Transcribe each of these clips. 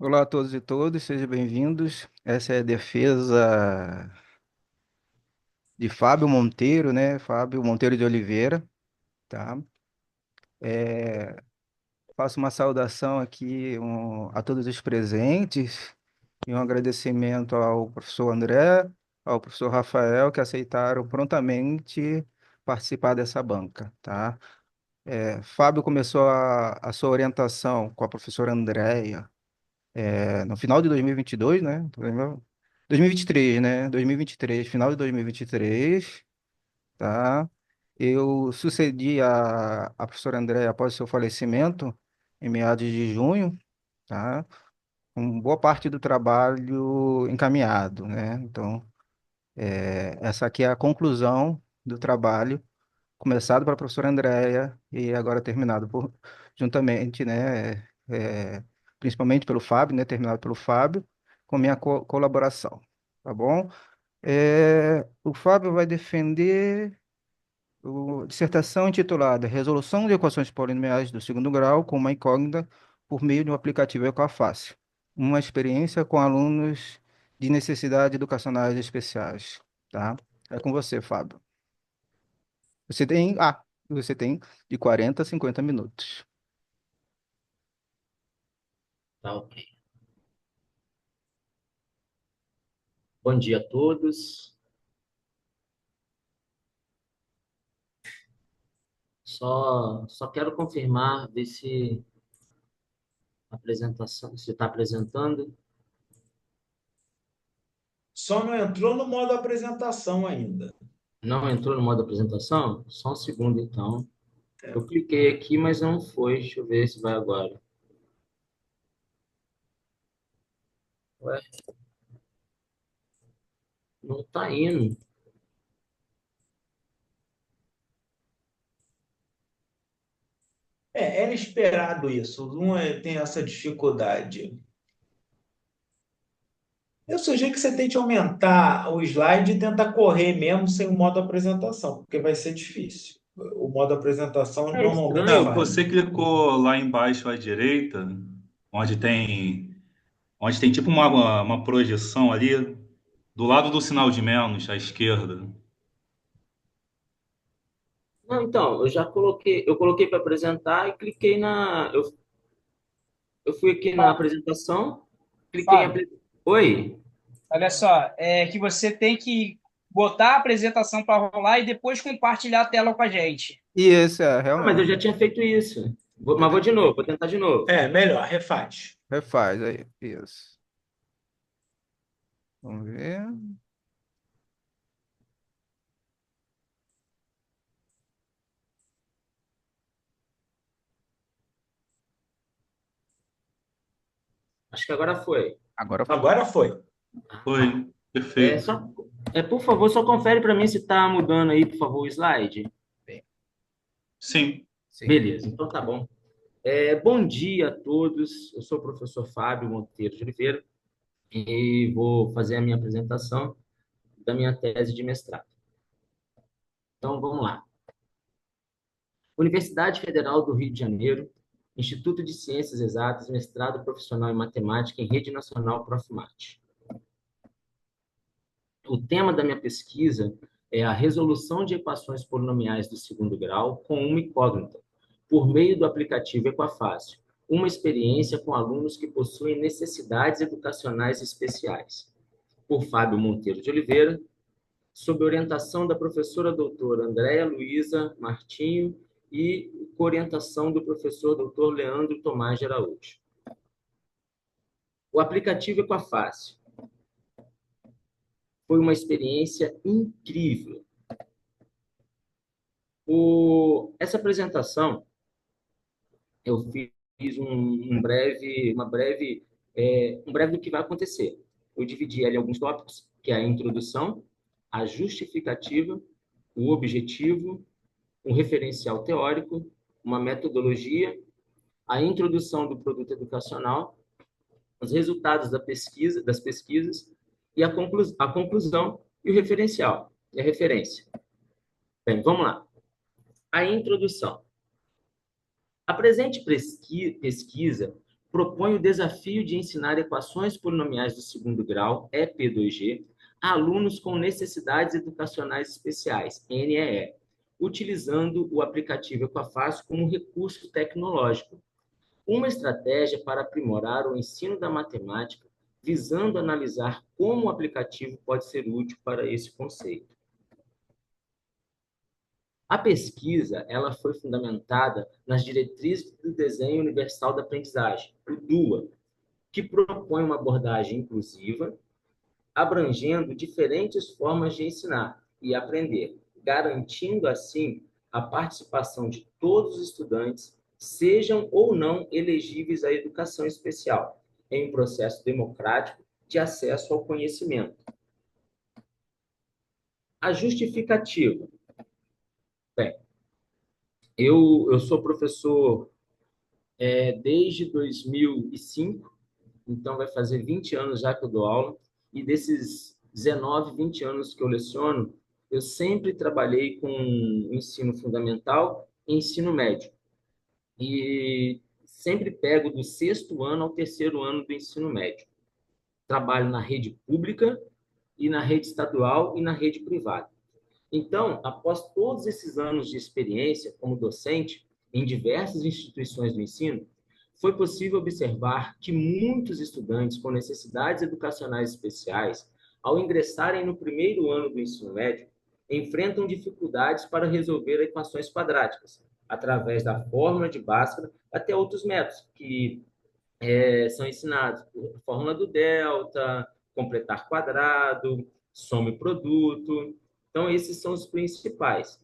Olá a todos e todas, sejam bem-vindos. Essa é a defesa de Fábio Monteiro, né? Fábio Monteiro de Oliveira, tá? Faço uma saudação aqui a todos os presentes e um agradecimento ao professor André, ao professor Rafael, que aceitaram prontamente participar dessa banca, tá? Fábio começou a sua orientação com a professora Andréia, no final de 2022, né? 2023, né? 2023, final de 2023, tá? Eu sucedi a professora André após seu falecimento, em meados de junho, tá? Com boa parte do trabalho encaminhado, né? Então, essa aqui é a conclusão do trabalho começado pela professora Andréia e agora terminado juntamente, né, principalmente pelo Fábio, né, terminado pelo Fábio, com minha colaboração, tá bom? O Fábio vai defender a dissertação intitulada Resolução de equações polinomiais do segundo grau com uma incógnita por meio de um aplicativo Equafácil, uma experiência com alunos de necessidades educacionais especiais, tá? É com você, Fábio. Você tem de 40 a 50 minutos. Tá, ok. Bom dia a todos. Só quero confirmar, ver se a apresentação, se está apresentando. Só não entrou no modo apresentação ainda. Não entrou no modo apresentação? Só um segundo, então. É. Eu cliquei aqui, mas não foi. Deixa eu ver se vai agora. Ué, não está indo. Era esperado isso, não tem essa dificuldade. Eu sugiro que você tente aumentar o slide e tentar correr mesmo sem o modo apresentação, porque vai ser difícil. O modo apresentação É normalmente estranho. Não, falha. você clicou lá embaixo à direita, onde tem, onde tem tipo uma projeção ali, do lado do sinal de menos, à esquerda. Não, então, eu coloquei para apresentar e cliquei eu fui aqui na apresentação, cliquei em Fábio, apli- Oi? olha só, é que você tem que botar a apresentação para rolar e depois compartilhar a tela com a gente. E esse é, Ah, mas eu realmente, já tinha feito isso. Mas vou de novo, vou tentar de novo. Melhor, refaz. refaz aí, isso. Vamos ver. Acho que agora foi. Agora foi. Agora foi. Ah, tá. Foi, É, perfeito. só, por favor, só confere para mim se está mudando aí, por favor, o slide. Bem, Sim, sim. Beleza, então tá bom. Bom dia a todos. Eu sou o professor Fábio Monteiro de Oliveira e vou fazer a minha apresentação da minha tese de mestrado. Então, vamos lá. Universidade Federal do Rio de Janeiro, Instituto de Ciências Exatas, mestrado profissional em matemática em Rede Nacional Profmat. O tema da minha pesquisa é a resolução de equações polinomiais do segundo grau com uma incógnita, por meio do aplicativo Equafácil, uma experiência com alunos que possuem necessidades educacionais especiais. Por Fábio Monteiro de Oliveira, sob orientação da professora doutora Andréa Luiza Martinho e com orientação do professor doutor Leandro Tomás de Araújo. O aplicativo Equafácil foi uma experiência incrível. Essa apresentação, eu fiz um breve do que vai acontecer. Eu dividi ela em alguns tópicos, que é a introdução, a justificativa, o objetivo, um referencial teórico, uma metodologia, a introdução do produto educacional, os resultados das pesquisas e a conclusão e o referencial, e a referência. Bem, vamos lá. A introdução. A presente pesquisa propõe o desafio de ensinar equações polinomiais do segundo grau, EP2G, a alunos com necessidades educacionais especiais, NEE, utilizando o aplicativo Equafácil como recurso tecnológico. Uma estratégia para aprimorar o ensino da matemática, visando analisar como o aplicativo pode ser útil para esse conceito. A pesquisa ela foi fundamentada nas diretrizes do Desenho Universal da Aprendizagem, o DUA, que propõe uma abordagem inclusiva, abrangendo diferentes formas de ensinar e aprender, garantindo, assim, a participação de todos os estudantes, sejam ou não elegíveis à educação especial, em um processo democrático de acesso ao conhecimento. A justificativa. Bem, eu sou professor desde 2005, então vai fazer 20 anos já que eu dou aula, e desses 19, 20 anos que eu leciono, eu sempre trabalhei com ensino fundamental e ensino médio. E sempre pego do 6º ano ao 3º ano do ensino médio. Trabalho na rede pública e na rede estadual e na rede privada. Então, após todos esses anos de experiência como docente em diversas instituições do ensino, foi possível observar que muitos estudantes com necessidades educacionais especiais, ao ingressarem no 1º ano do ensino médio, enfrentam dificuldades para resolver equações quadráticas, através da fórmula de Bhaskara até outros métodos que são ensinados, a fórmula do delta, completar quadrado, soma e produto. Então, esses são os principais.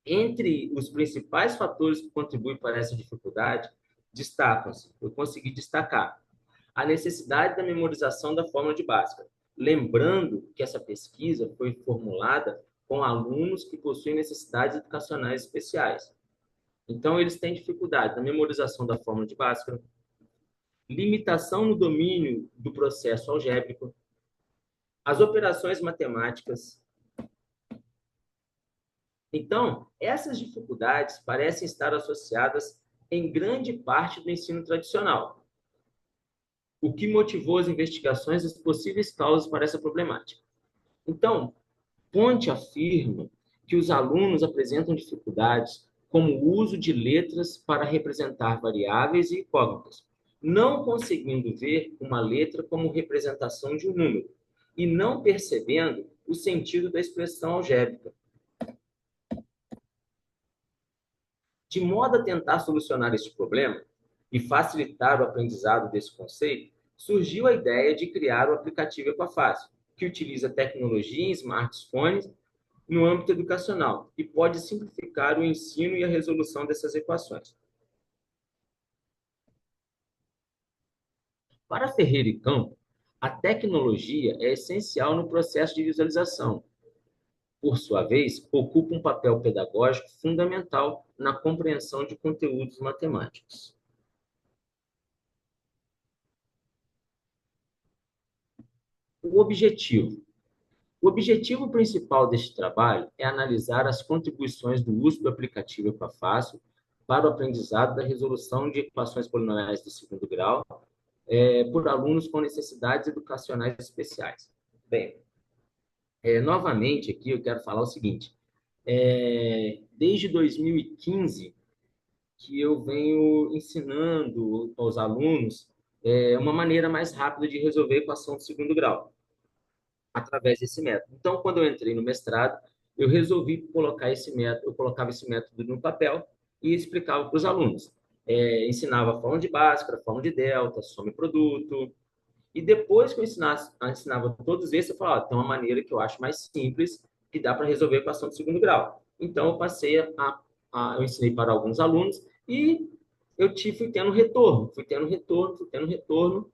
Entre os principais fatores que contribuem para essa dificuldade, destacam-se, eu consegui destacar, a necessidade da memorização da fórmula de Bhaskara. Lembrando que essa pesquisa foi formulada com alunos que possuem necessidades educacionais especiais. Então, eles têm dificuldade na memorização da fórmula de Bhaskara, limitação no domínio do processo algébrico, as operações matemáticas. Então, essas dificuldades parecem estar associadas em grande parte do ensino tradicional, o que motivou as investigações das possíveis causas para essa problemática. Então, Ponte afirma que os alunos apresentam dificuldades como o uso de letras para representar variáveis e incógnitas, não conseguindo ver uma letra como representação de um número e não percebendo o sentido da expressão algébrica. De modo a tentar solucionar este problema e facilitar o aprendizado desse conceito, surgiu a ideia de criar o aplicativo Equafácil, que utiliza tecnologia em smartphones no âmbito educacional e pode simplificar o ensino e a resolução dessas equações. Para Ferreira e Campo, a tecnologia é essencial no processo de visualização. Por sua vez, ocupa um papel pedagógico fundamental na compreensão de conteúdos matemáticos. O objetivo. O objetivo principal deste trabalho é analisar as contribuições do uso do aplicativo Equafácil para o aprendizado da resolução de equações polinomiais do segundo grau por alunos com necessidades educacionais especiais. Bem, novamente aqui eu quero falar o seguinte, desde 2015 que eu venho ensinando aos alunos uma maneira mais rápida de resolver a equação do segundo grau, através desse método. Então, quando eu entrei no mestrado, eu resolvi colocar esse método, eu colocava esse método no papel e explicava para os alunos. Ensinava a fórmula de Bhaskara, a fórmula de delta, soma e produto. E depois que eu ensinava todos esses, eu falava, tem uma maneira que eu acho mais simples, que dá para resolver a equação do segundo grau. Então, eu passei eu ensinei para alguns alunos e eu fui tendo retorno, fui tendo retorno.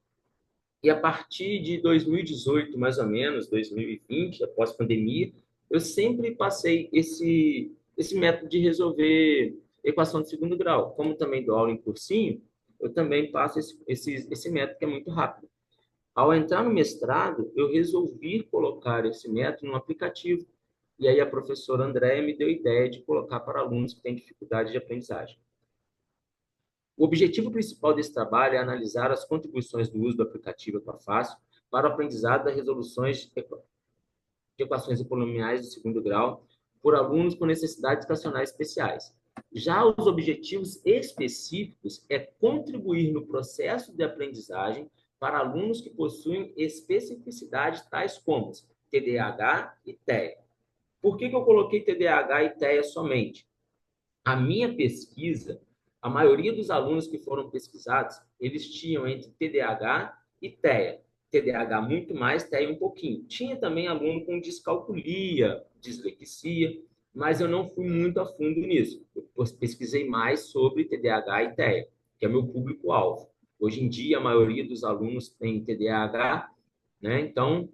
E a partir de 2018, mais ou menos, 2020, após a pandemia, eu sempre passei esse método de resolver equação de segundo grau. Como também dou aula em cursinho, eu também passo esse método que é muito rápido. Ao entrar no mestrado, eu resolvi colocar esse método no aplicativo. E aí a professora Andréia me deu a ideia de colocar para alunos que têm dificuldade de aprendizagem. O objetivo principal desse trabalho é analisar as contribuições do uso do aplicativo Equafácil para o aprendizado das resoluções de equações polinomiais de segundo grau por alunos com necessidades educacionais especiais. Já os objetivos específicos é contribuir no processo de aprendizagem para alunos que possuem especificidades tais como TDAH e TEA. Por que eu coloquei TDAH e TEA somente? A minha pesquisa, a maioria dos alunos que foram pesquisados, eles tinham entre TDAH e TEA. TDAH muito mais, TEA um pouquinho. Tinha também aluno com descalculia, dislexia, mas eu não fui muito a fundo nisso. Eu pesquisei mais sobre TDAH e TEA, que é meu público-alvo. Hoje em dia, a maioria dos alunos tem TDAH, né? Então,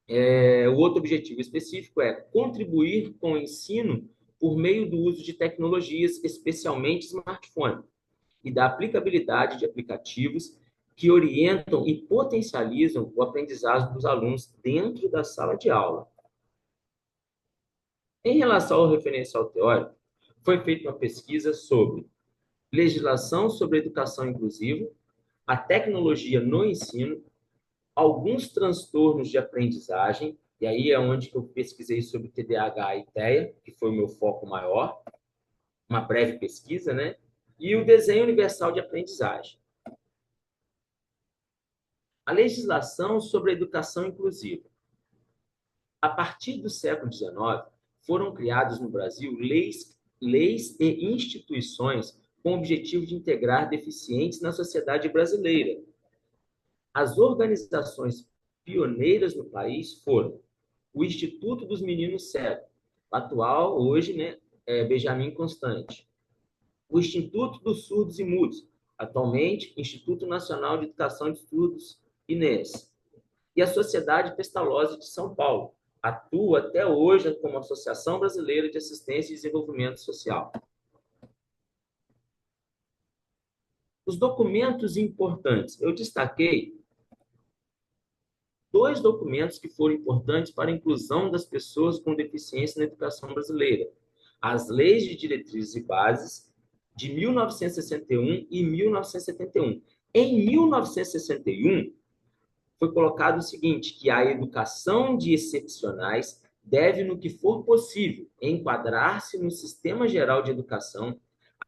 o outro objetivo específico é contribuir com o ensino por meio do uso de tecnologias, especialmente smartphone, e da aplicabilidade de aplicativos que orientam e potencializam o aprendizado dos alunos dentro da sala de aula. Em relação ao referencial teórico, foi feita uma pesquisa sobre legislação sobre educação inclusiva, a tecnologia no ensino, alguns transtornos de aprendizagem, e aí é onde eu pesquisei sobre TDAH e TEA, que foi o meu foco maior, uma breve pesquisa, né? E o desenho universal de aprendizagem. A legislação sobre a educação inclusiva. A partir do século XIX, foram criados no Brasil leis e instituições com o objetivo de integrar deficientes na sociedade brasileira. As organizações pioneiras no país foram o Instituto dos Meninos Cegos, atual, hoje, né, Benjamin Constant. O Instituto dos Surdos e Mudos, atualmente, Instituto Nacional de Educação de Surdos, INES. E a Sociedade Pestalozzi de São Paulo, atua até hoje como Associação Brasileira de Assistência e Desenvolvimento Social. Os documentos importantes. Eu destaquei 2 documentos que foram importantes para a inclusão das pessoas com deficiência na educação brasileira. As Leis de Diretrizes e Bases, de 1961 e 1971. Em 1961, foi colocado o seguinte, que a educação de excepcionais deve, no que for possível, enquadrar-se no Sistema Geral de Educação,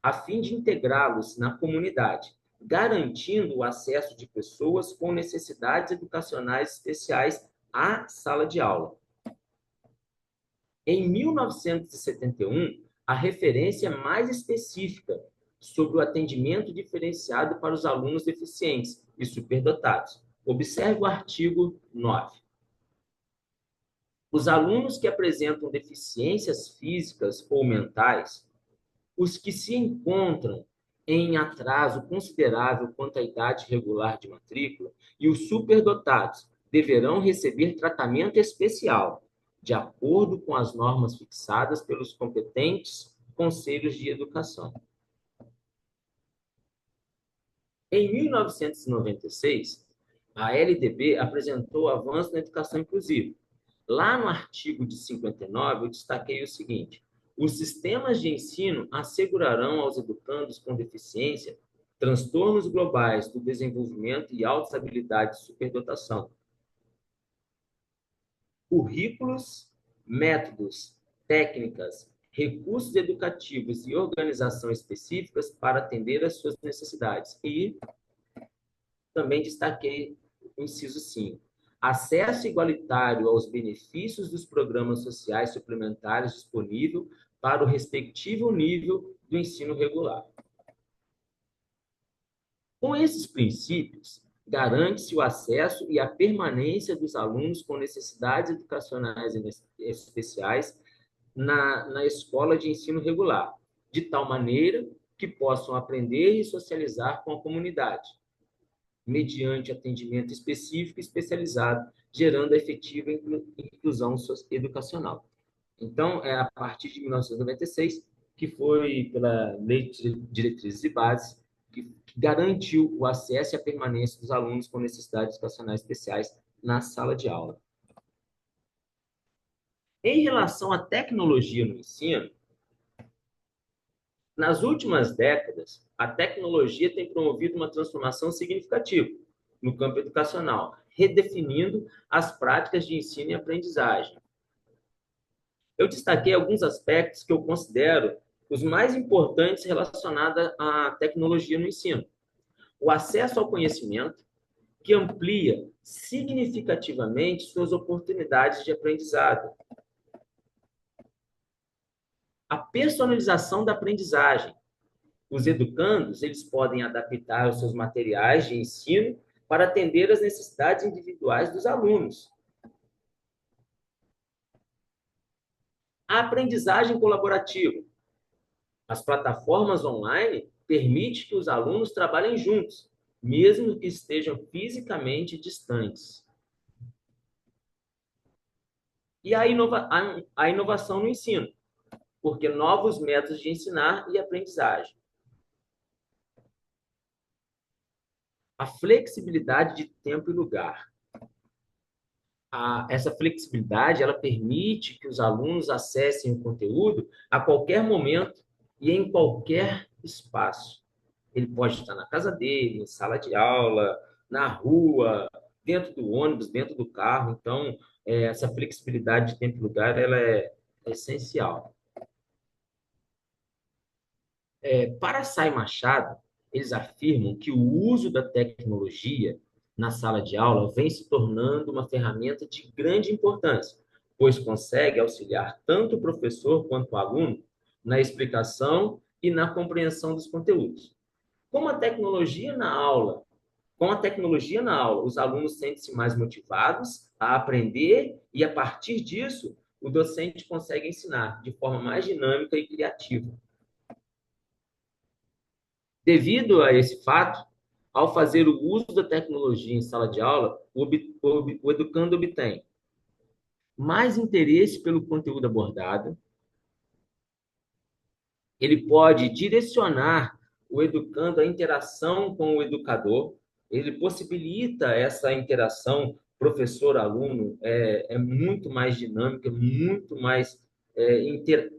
a fim de integrá-los na comunidade, garantindo o acesso de pessoas com necessidades educacionais especiais à sala de aula. Em 1971, a referência mais específica sobre o atendimento diferenciado para os alunos deficientes e superdotados. Observe o artigo 9. Os alunos que apresentam deficiências físicas ou mentais, os que se encontram em atraso considerável quanto à idade regular de matrícula e os superdotados deverão receber tratamento especial, de acordo com as normas fixadas pelos competentes conselhos de educação. Em 1996, a LDB apresentou o avanço na educação inclusiva. Lá no artigo de 59, eu destaquei o seguinte: os sistemas de ensino assegurarão aos educandos com deficiência transtornos globais do desenvolvimento e altas habilidades de superdotação, currículos, métodos, técnicas, recursos educativos e organização específicas para atender às suas necessidades. E também destaquei o inciso 5. Acesso igualitário aos benefícios dos programas sociais suplementares disponível para o respectivo nível do ensino regular. Com esses princípios, garante-se o acesso e a permanência dos alunos com necessidades educacionais especiais na escola de ensino regular, de tal maneira que possam aprender e socializar com a comunidade, mediante atendimento específico e especializado, gerando a efetiva inclusão educacional. Então, é a partir de 1996 que foi pela Lei de Diretrizes e Bases que garantiu o acesso e a permanência dos alunos com necessidades educacionais especiais na sala de aula. Em relação à tecnologia no ensino, Nas últimas décadas, a tecnologia tem promovido uma transformação significativa no campo educacional, redefinindo as práticas de ensino e aprendizagem. Eu destaquei alguns aspectos que eu considero os mais importantes relacionados à tecnologia no ensino. O acesso ao conhecimento, que amplia significativamente suas oportunidades de aprendizado. A personalização da aprendizagem. Os educandos, eles podem adaptar os seus materiais de ensino para atender às necessidades individuais dos alunos. A aprendizagem colaborativa. As plataformas online permitem que os alunos trabalhem juntos, mesmo que estejam fisicamente distantes. E a inovação no ensino, porque novos métodos de ensinar e aprendizagem. A flexibilidade de tempo e lugar. Essa flexibilidade, ela permite que os alunos acessem o conteúdo a qualquer momento e em qualquer espaço. Ele pode estar na casa dele, em sala de aula, na rua, dentro do ônibus, dentro do carro. Então, essa flexibilidade de tempo e lugar, ela é essencial. Para Say Machado, eles afirmam que o uso da tecnologia na sala de aula vem se tornando uma ferramenta de grande importância, pois consegue auxiliar tanto o professor quanto o aluno na explicação e na compreensão dos conteúdos. Com a tecnologia na aula, os alunos sentem-se mais motivados a aprender e, a partir disso, o docente consegue ensinar de forma mais dinâmica e criativa. Devido a esse fato, ao fazer o uso da tecnologia em sala de aula, o educando obtém mais interesse pelo conteúdo abordado, ele pode direcionar o educando à interação com o educador, ele possibilita essa interação professor-aluno, é muito mais dinâmica, muito mais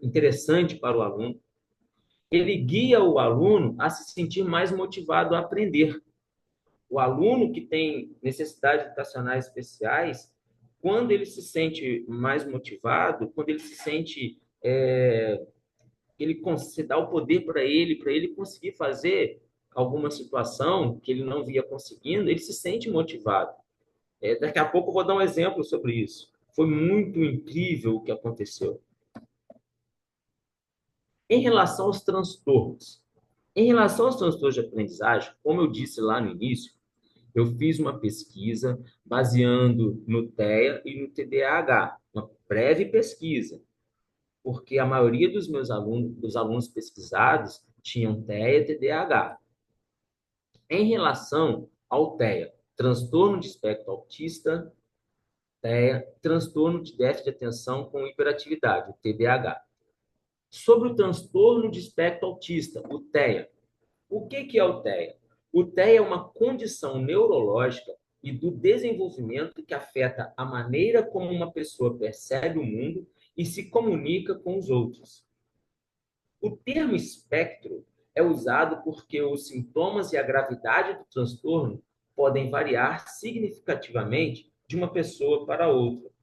interessante para o aluno. Ele guia o aluno a se sentir mais motivado a aprender. O aluno que tem necessidades educacionais especiais, quando ele se sente mais motivado, quando ele se sente, ele se dá o poder para ele conseguir fazer alguma situação que ele não via conseguindo, ele se sente motivado. Daqui a pouco eu vou dar um exemplo sobre isso. Foi muito incrível o que aconteceu. Em relação aos transtornos. Em relação aos transtornos de aprendizagem, como eu disse lá no início, eu fiz uma pesquisa baseando no TEA e no TDAH, uma breve pesquisa, porque a maioria dos alunos pesquisados, tinham TEA e TDAH. Em relação ao TEA, transtorno de espectro autista, TEA, transtorno de déficit de atenção com hiperatividade, o TDAH. Sobre o transtorno de espectro autista, o TEA. O que é o TEA? O TEA é uma condição neurológica e do desenvolvimento que afeta a maneira como uma pessoa percebe o mundo e se comunica com os outros. O termo espectro é usado porque os sintomas e a gravidade do transtorno podem variar significativamente de uma pessoa para outra.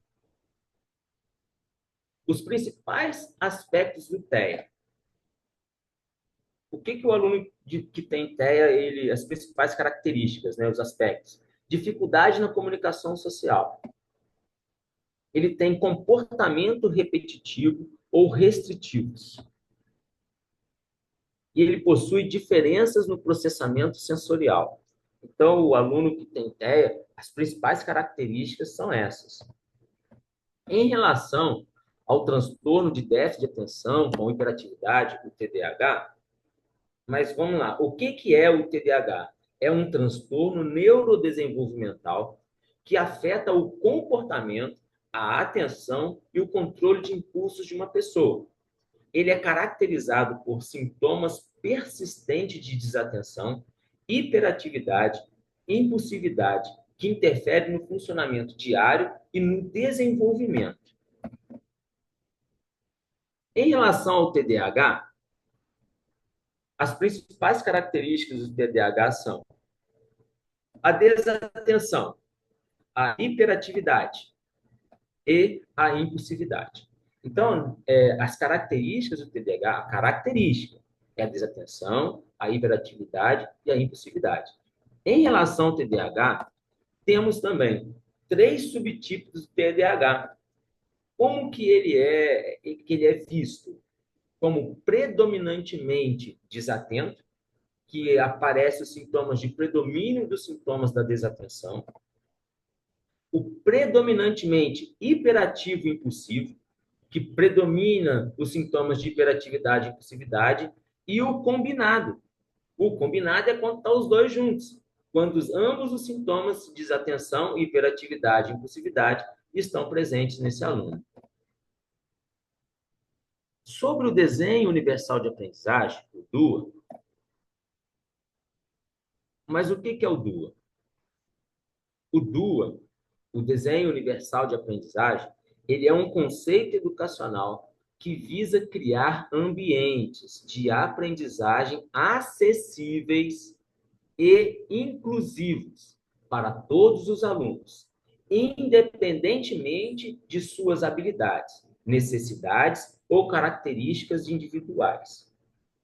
Os principais aspectos do TEA. O que o aluno que tem TEA, as principais características, né, os aspectos? Dificuldade na comunicação social. Ele tem comportamento repetitivo ou restritivos. E ele possui diferenças no processamento sensorial. Então, o aluno que tem TEA, as principais características são essas. Em relação ao transtorno de déficit de atenção com hiperatividade, o TDAH, mas vamos lá, o que é o TDAH? É um transtorno neurodesenvolvimental que afeta o comportamento, a atenção e o controle de impulsos de uma pessoa. Ele é caracterizado por sintomas persistentes de desatenção, hiperatividade, impulsividade, que interferem no funcionamento diário e no desenvolvimento. Em relação ao TDAH, As principais características do TDAH são a desatenção, a hiperatividade e a impulsividade. Então, as características do TDAH, a característica é a desatenção, a hiperatividade e a impulsividade. Em relação ao TDAH, temos também 3 subtipos do TDAH. Como que ele é visto? Como predominantemente desatento, que aparecem os sintomas de predomínio dos sintomas da desatenção, o predominantemente hiperativo e impulsivo, que predomina os sintomas de hiperatividade e impulsividade, e o combinado. O combinado é quando estão os dois juntos, quando ambos os sintomas de desatenção, hiperatividade e impulsividade estão presentes nesse aluno. Sobre o desenho universal de aprendizagem, o DUA, mas o que é o DUA? O DUA, o desenho universal de aprendizagem, ele é um conceito educacional que visa criar ambientes de aprendizagem acessíveis e inclusivos para todos os alunos, independentemente de suas habilidades, necessidades ou características individuais.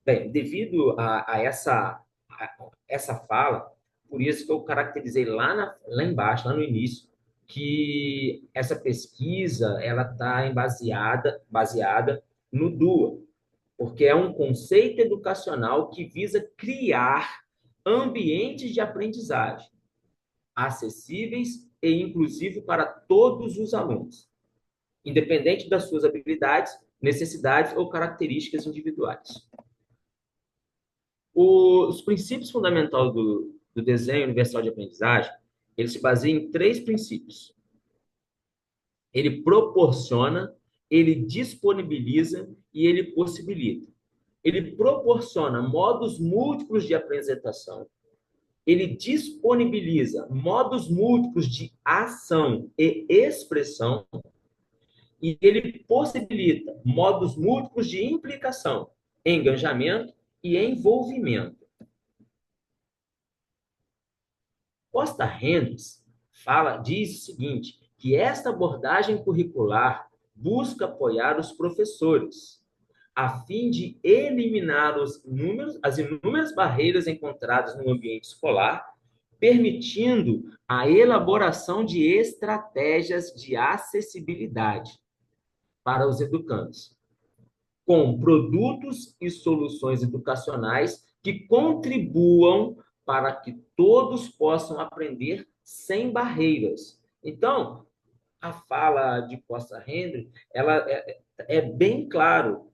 Bem, devido a essa fala, por isso que eu caracterizei lá embaixo, lá no início, que essa pesquisa ela está baseada no DUA, porque é um conceito educacional que visa criar ambientes de aprendizagem acessíveis e inclusivos para todos os alunos, independente das suas habilidades, necessidades ou características individuais. Os princípios fundamentais do desenho universal de aprendizagem, ele se baseia em 3 princípios. Ele proporciona, ele disponibiliza e ele possibilita. Ele proporciona modos múltiplos de apresentação, ele disponibiliza modos múltiplos de ação e expressão, e ele possibilita modos múltiplos de implicação, engajamento e envolvimento. Costa Hendricks diz o seguinte, que esta abordagem curricular busca apoiar os professores, a fim de eliminar as inúmeras barreiras encontradas no ambiente escolar, permitindo a elaboração de estratégias de acessibilidade para os educandos, com produtos e soluções educacionais que contribuam para que todos possam aprender sem barreiras. Então, a fala de Costa Hendricks, ela é bem claro,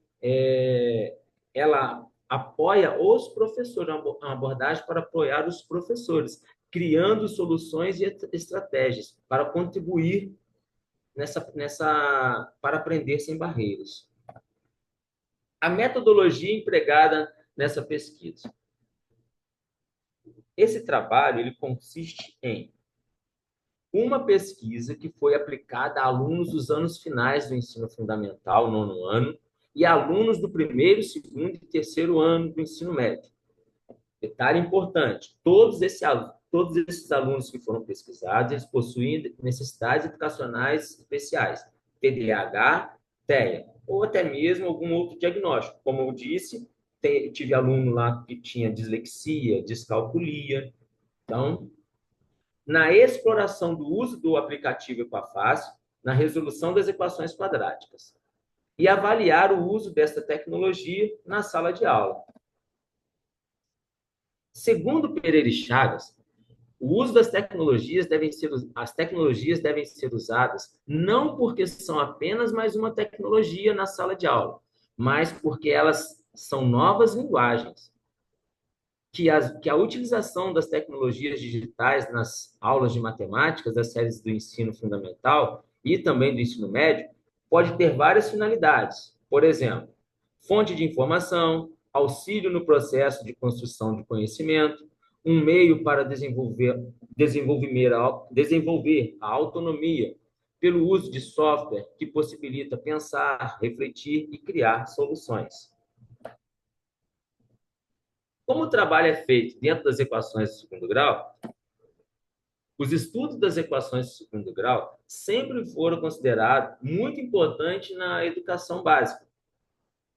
ela apoia os professores, uma abordagem para apoiar os professores, criando soluções e estratégias para contribuir para aprender sem barreiras. A metodologia empregada nessa pesquisa. Esse trabalho ele consiste em uma pesquisa que foi aplicada a alunos dos anos finais do ensino fundamental, 9º ano, e alunos do 1º, 2º e 3º ano do ensino médio. Detalhe importante, todos esses alunos que foram pesquisados, eles possuem necessidades educacionais especiais, TDAH, TEA, ou até mesmo algum outro diagnóstico. Como eu disse, tive aluno lá que tinha dislexia, descalculia. Então, na exploração do uso do aplicativo Equafácil, na resolução das equações quadráticas, e avaliar o uso desta tecnologia na sala de aula. Segundo Pereira e Chagas, o uso das tecnologias as tecnologias devem ser usadas não porque são apenas mais uma tecnologia na sala de aula, mas porque elas são novas linguagens. Que a utilização das tecnologias digitais nas aulas de matemática das séries do ensino fundamental e também do ensino médio pode ter várias finalidades. Por exemplo, fonte de informação, auxílio no processo de construção de conhecimento, um meio para desenvolver a autonomia pelo uso de software que possibilita pensar, refletir e criar soluções. Como o trabalho é feito dentro das equações de segundo grau, os estudos das equações de segundo grau sempre foram considerados muito importantes na educação básica,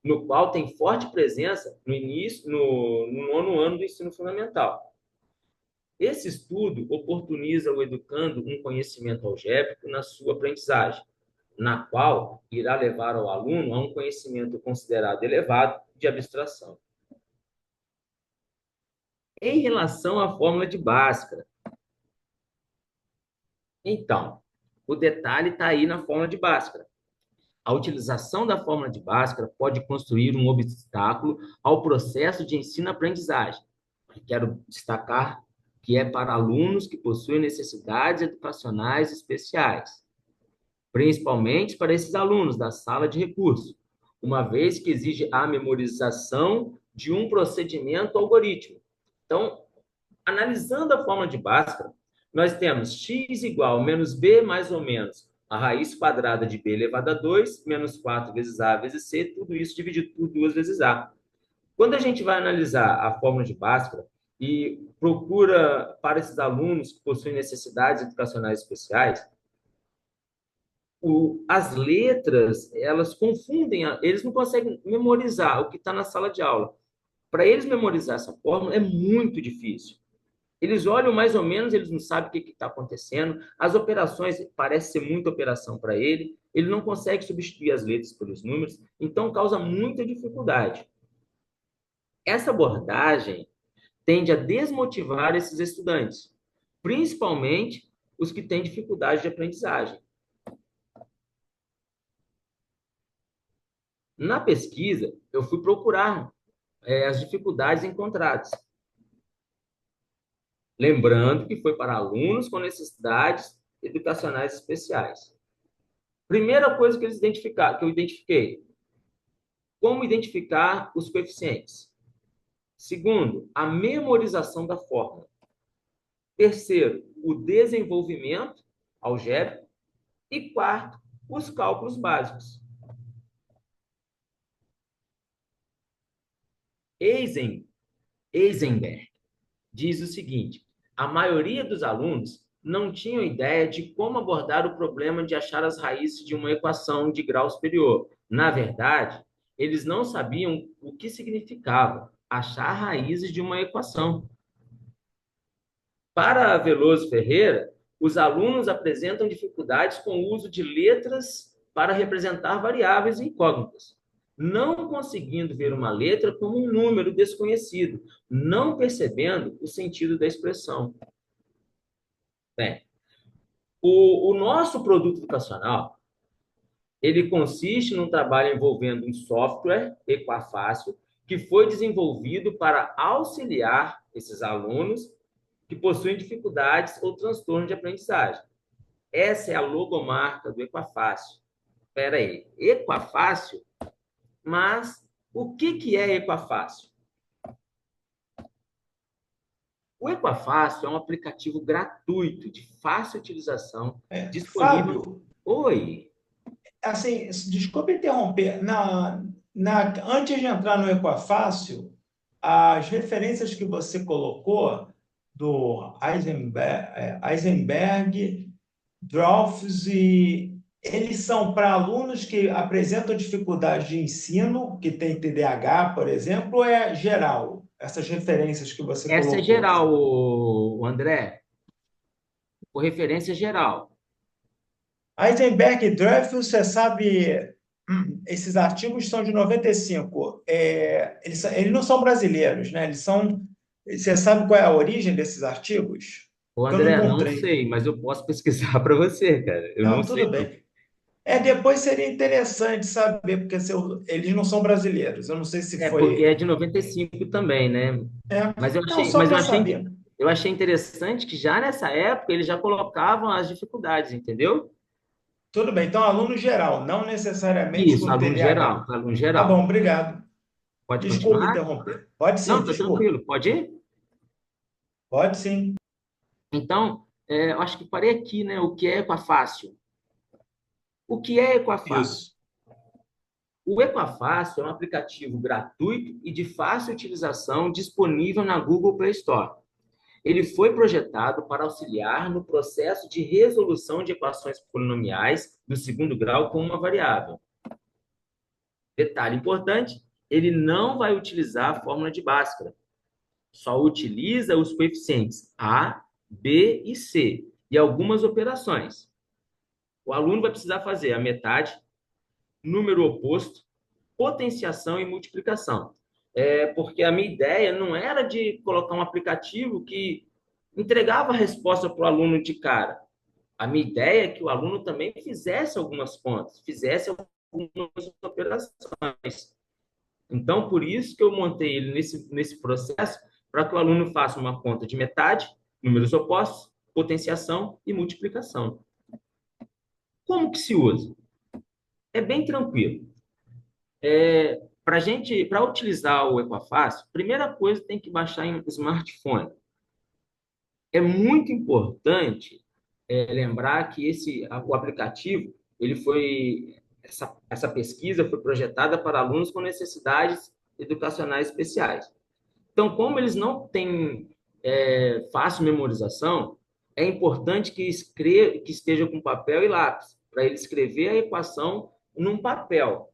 no qual tem forte presença no início, no nono ano do ensino fundamental. Esse estudo oportuniza ao educando um conhecimento algébrico na sua aprendizagem, na qual irá levar ao aluno a um conhecimento considerado elevado de abstração. Em relação à fórmula de Bhaskara, então, o detalhe está aí na fórmula de Bhaskara. A utilização da fórmula de Bhaskara pode construir um obstáculo ao processo de ensino-aprendizagem. Quero destacar que é para alunos que possuem necessidades educacionais especiais, principalmente para esses alunos da sala de recursos, uma vez que exige a memorização de um procedimento algoritmo. Então, analisando a fórmula de Bhaskara, nós temos x igual menos b mais ou menos a raiz quadrada de b elevado a 2, menos 4 vezes a vezes c, tudo isso dividido por 2 vezes a. Quando a gente vai analisar a fórmula de Bhaskara e procura para esses alunos que possuem necessidades educacionais especiais, as letras, elas confundem, eles não conseguem memorizar o que está na sala de aula. Para eles memorizar essa fórmula é muito difícil. Eles olham mais ou menos, eles não sabem o que está acontecendo, as operações parece ser muita operação para ele não consegue substituir as letras pelos números, então causa muita dificuldade. Essa abordagem tende a desmotivar esses estudantes, principalmente os que têm dificuldade de aprendizagem. Na pesquisa, eu fui procurar as dificuldades encontradas. Lembrando que foi para alunos com necessidades educacionais especiais. Primeira coisa que eles identificaram, que eu identifiquei, como identificar os coeficientes. Segundo, a memorização da fórmula. Terceiro, o desenvolvimento algébrico. E quarto, os cálculos básicos. Heisenberg diz o seguinte: a maioria dos alunos não tinham ideia de como abordar o problema de achar as raízes de uma equação de grau superior. Na verdade, eles não sabiam o que significava achar raízes de uma equação. Para Veloso Ferreira, os alunos apresentam dificuldades com o uso de letras para representar variáveis incógnitas, não conseguindo ver uma letra como um número desconhecido, não percebendo o sentido da expressão. Bem, o nosso produto educacional, ele consiste num trabalho envolvendo um software Equafácil que foi desenvolvido para auxiliar esses alunos que possuem dificuldades ou transtorno de aprendizagem. Essa é a logomarca do Equafácil. Espera aí, Equafácil? Mas o que é Equafácil? O Equafácil é um aplicativo gratuito, de fácil utilização, disponível... Fábio, Oi. assim, desculpe interromper. Antes de entrar no Equafácil, as referências que você colocou do Eisenberg, Dreyfus, eles são para alunos que apresentam dificuldade de ensino, que tem TDAH, por exemplo, ou é geral? Essas referências que você Essa é colocou. geral, o André. Por referência geral. Eisenberg e Dreyfus, você sabe, esses artigos são de 95. Eles não são brasileiros, né? Você sabe qual é a origem desses artigos? O Que eu não André, não encontrei. sei, mas eu posso pesquisar para você, cara. Eu não Não, sei, tudo não. bem. Depois seria interessante saber, porque eles não são brasileiros. Eu não sei se Porque é foi. de 95 também, né? Mas eu Não, achei, só mas para saber. eu achei interessante que já nessa época eles já colocavam as dificuldades, entendeu? Tudo bem. Então, aluno geral, não necessariamente Isso, com aluno TDAH. geral, aluno Tá bom, geral. obrigado. Pode Desculpe continuar? interromper. Pode sim, Não, tá desculpe. tranquilo, pode ir? Pode sim. Então, eu acho que parei aqui, né? O que é Equafácil? O que é Equafácil? Isso. O Equafácil é um aplicativo gratuito e de fácil utilização disponível na Google Play Store. Ele foi projetado para auxiliar no processo de resolução de equações polinomiais do segundo grau com uma variável. Detalhe importante, ele não vai utilizar a fórmula de Bhaskara. Só utiliza os coeficientes A, B e C e algumas operações. O aluno vai precisar fazer a metade, número oposto, potenciação e multiplicação. Porque a minha ideia não era de colocar um aplicativo que entregava a resposta para o aluno de cara. A minha ideia é que o aluno também fizesse algumas contas, fizesse algumas operações. Então, por isso que eu montei ele nesse processo, para que o aluno faça uma conta de metade, números opostos, potenciação e multiplicação. Como que se usa? É bem tranquilo. Para utilizar o Equafácil, primeira coisa tem que baixar em smartphone. É muito importante lembrar que o aplicativo, essa pesquisa foi projetada para alunos com necessidades educacionais especiais. Então, como eles não têm fácil memorização, é importante que esteja com papel e lápis, para ele escrever a equação num papel.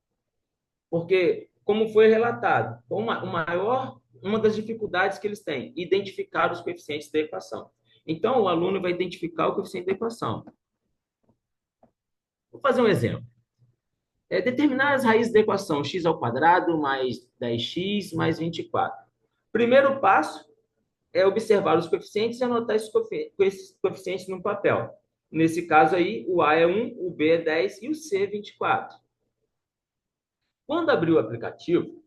Porque, como foi relatado, uma das dificuldades que eles têm, identificar os coeficientes da equação. Então, o aluno vai identificar o coeficiente da equação. Vou fazer um exemplo. Determinar as raízes da equação x² mais 10x mais 24. Primeiro passo é observar os coeficientes e anotar esses coeficientes no papel. Nesse caso aí, o A é 1, o B é 10 e o C é 24. Quando abrir o aplicativo,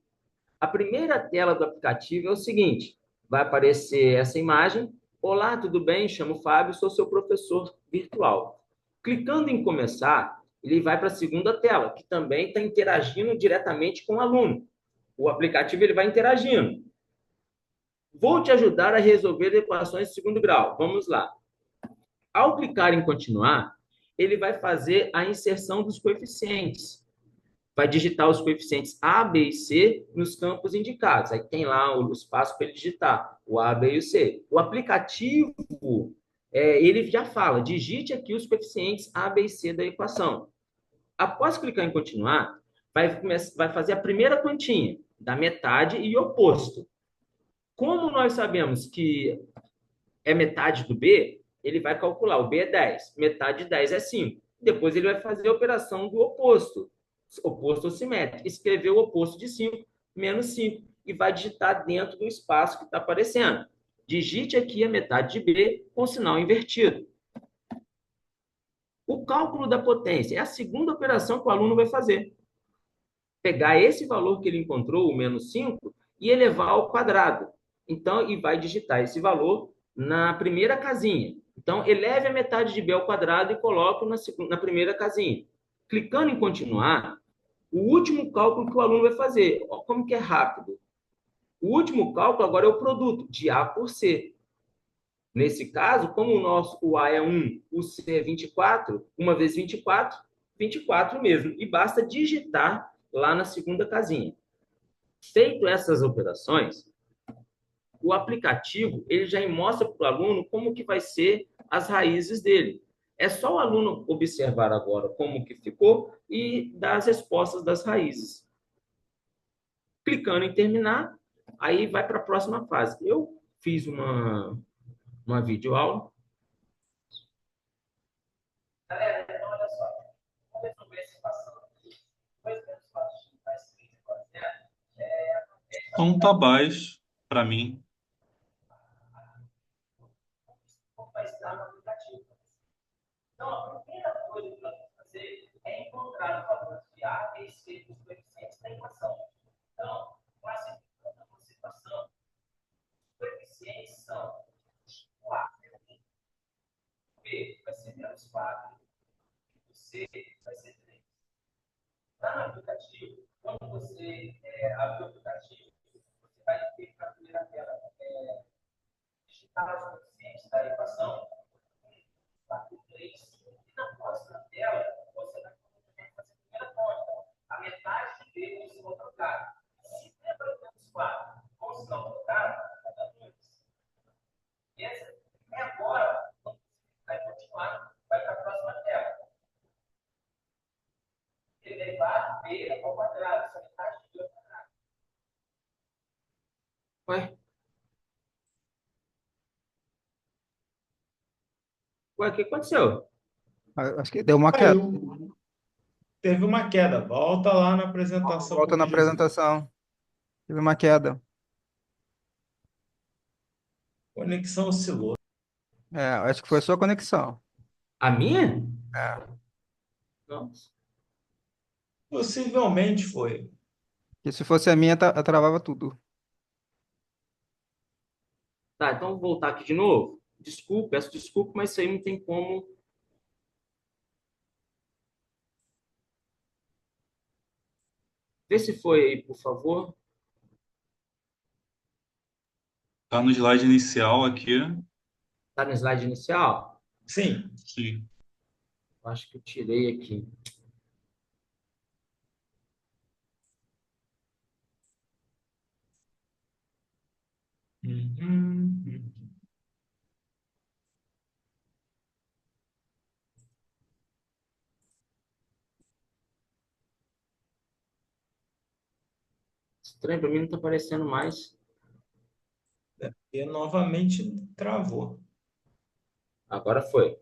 a primeira tela do aplicativo é o seguinte: vai aparecer essa imagem. Olá, tudo bem? Chamo Fábio, sou seu professor virtual. Clicando em começar, ele vai para a segunda tela, que também está interagindo diretamente com o aluno. O aplicativo ele vai interagindo. Vou te ajudar a resolver equações de segundo grau. Vamos lá. Ao clicar em continuar, ele vai fazer a inserção dos coeficientes. Vai digitar os coeficientes A, B e C nos campos indicados. Aí tem lá o espaço para ele digitar o A, B e o C. O aplicativo, ele já fala, digite aqui os coeficientes A, B e C da equação. Após clicar em continuar, vai fazer a primeira continha, da metade e oposto. Como nós sabemos que é metade do B, ele vai calcular, o B é 10, metade de 10 é 5. Depois ele vai fazer a operação do oposto simétrico, escrever o oposto de 5, menos 5, e vai digitar dentro do espaço que está aparecendo. Digite aqui a metade de B com sinal invertido. O cálculo da potência é a segunda operação que o aluno vai fazer. Pegar esse valor que ele encontrou, o menos 5, e elevar ao quadrado. Então, e vai digitar esse valor na primeira casinha. Então, eleve a metade de B ao quadrado e coloque na primeira casinha. Clicando em continuar, o último cálculo que o aluno vai fazer. Olha como que é rápido. O último cálculo agora é o produto de A por C. Nesse caso, como o A é 1, o C é 24, 1 vezes 24, 24 mesmo. E basta digitar lá na segunda casinha. Feito essas operações, o aplicativo ele já mostra para o aluno como que vai ser as raízes dele. É só o aluno observar agora como que ficou e dar as respostas das raízes. Clicando em terminar, aí vai para a próxima fase. Eu fiz uma videoaula. Galera, então olha só. Vamos resolver essa equação aqui. 2 menos 4x mais 3 igual a 0. Então tá baixo para mim. Vai estar no aplicativo. Então, a primeira coisa que nós vamos fazer é encontrar o valor de A, B e C dos coeficientes da equação. Então, classificando a equação, os coeficientes são o A, o B vai ser menos 4, o C vai ser 3. Lá no aplicativo, quando você abre o aplicativo, você vai ter na primeira tela digitar os coeficientes da equação, 4, 3. E na próxima tela, você vai fazer a primeira conta. A metade de B Ué, o que aconteceu? Acho que deu uma queda. Caiu. Teve uma queda. Volta lá na apresentação com Volta o na videozinho. apresentação. Teve uma queda. Conexão oscilou. Acho que foi a sua conexão. A minha? É. Nossa. Possivelmente foi. Que se fosse a minha, travava tudo. Tá, então vou voltar aqui de novo. Desculpa, peço desculpa, mas isso aí não tem como. Vê se foi aí, por favor. Tá no slide inicial aqui. Tá no slide inicial? Sim. Sim. Eu acho que eu tirei aqui. Uhum. Estranho, para mim não tá aparecendo mais. E novamente travou. Agora foi.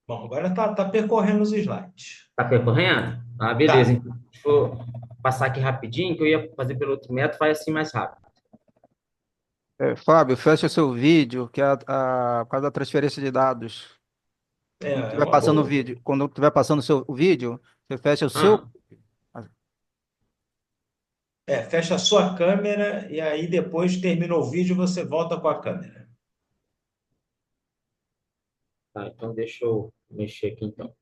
Bom, agora tá percorrendo os slides. Tá percorrendo? Ah, beleza. Tá. Então, deixa eu passar aqui rapidinho, que eu ia fazer pelo outro método, faz assim mais rápido. Fábio, fecha seu vídeo, que é por causa da transferência de dados. Quando É estiver uma passando o boa. vídeo, quando estiver passando o vídeo, você fecha o seu. Ah, Fecha a sua câmera e aí depois termina o vídeo você volta com a câmera. tá, então deixa eu mexer aqui então.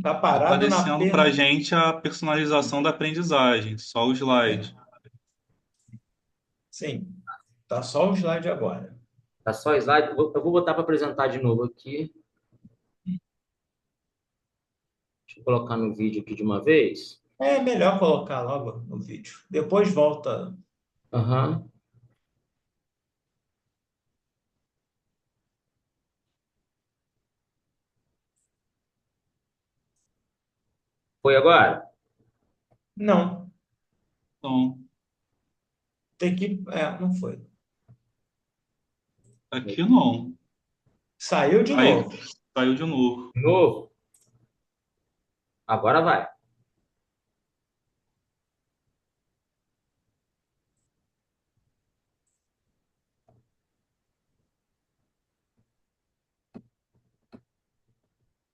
Tá Tá parado na aparecendo para a gente a personalização da aprendizagem, só o slide. Sim, tá só o slide agora. Tá só slide. Eu vou botar para apresentar de novo aqui. Deixa eu colocar no vídeo aqui de uma vez. É melhor colocar logo no vídeo. Depois volta. Aham. Foi agora? Não, Então, tem que. Não foi. aqui não. Saiu de Aí novo. saiu de novo. De novo? Agora vai.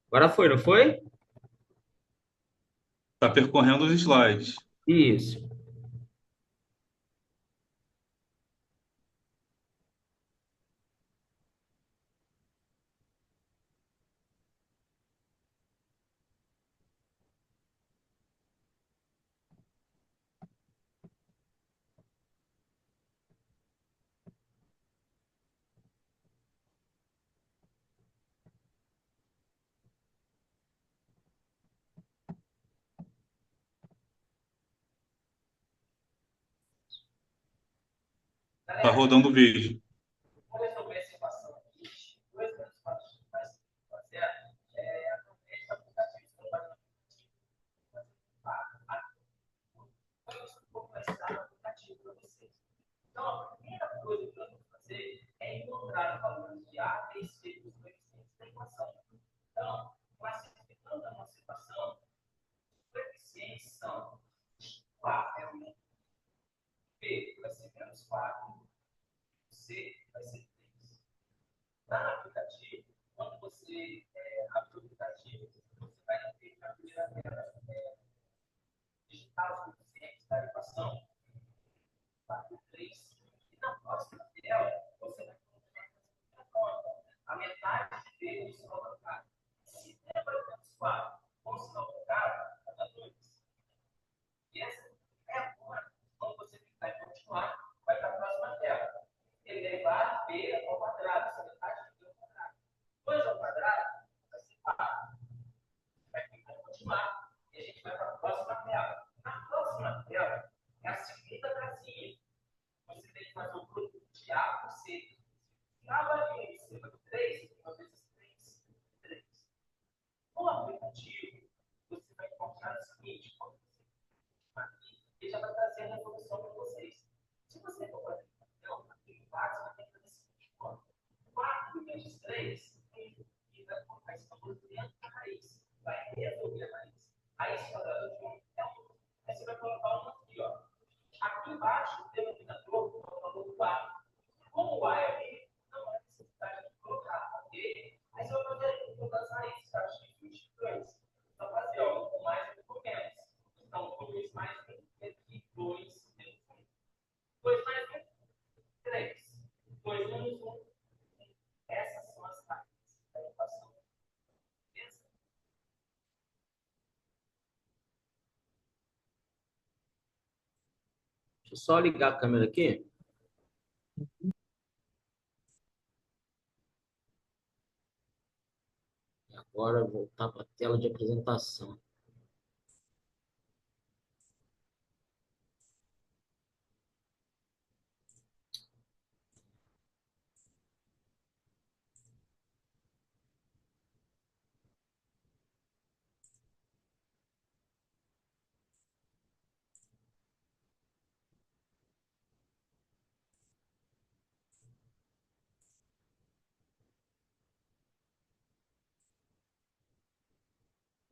Agora foi, não foi? Tá percorrendo os slides. Isso. Tá rodando o vídeo. eu só ligar a câmera aqui. Agora voltar para a tela de apresentação.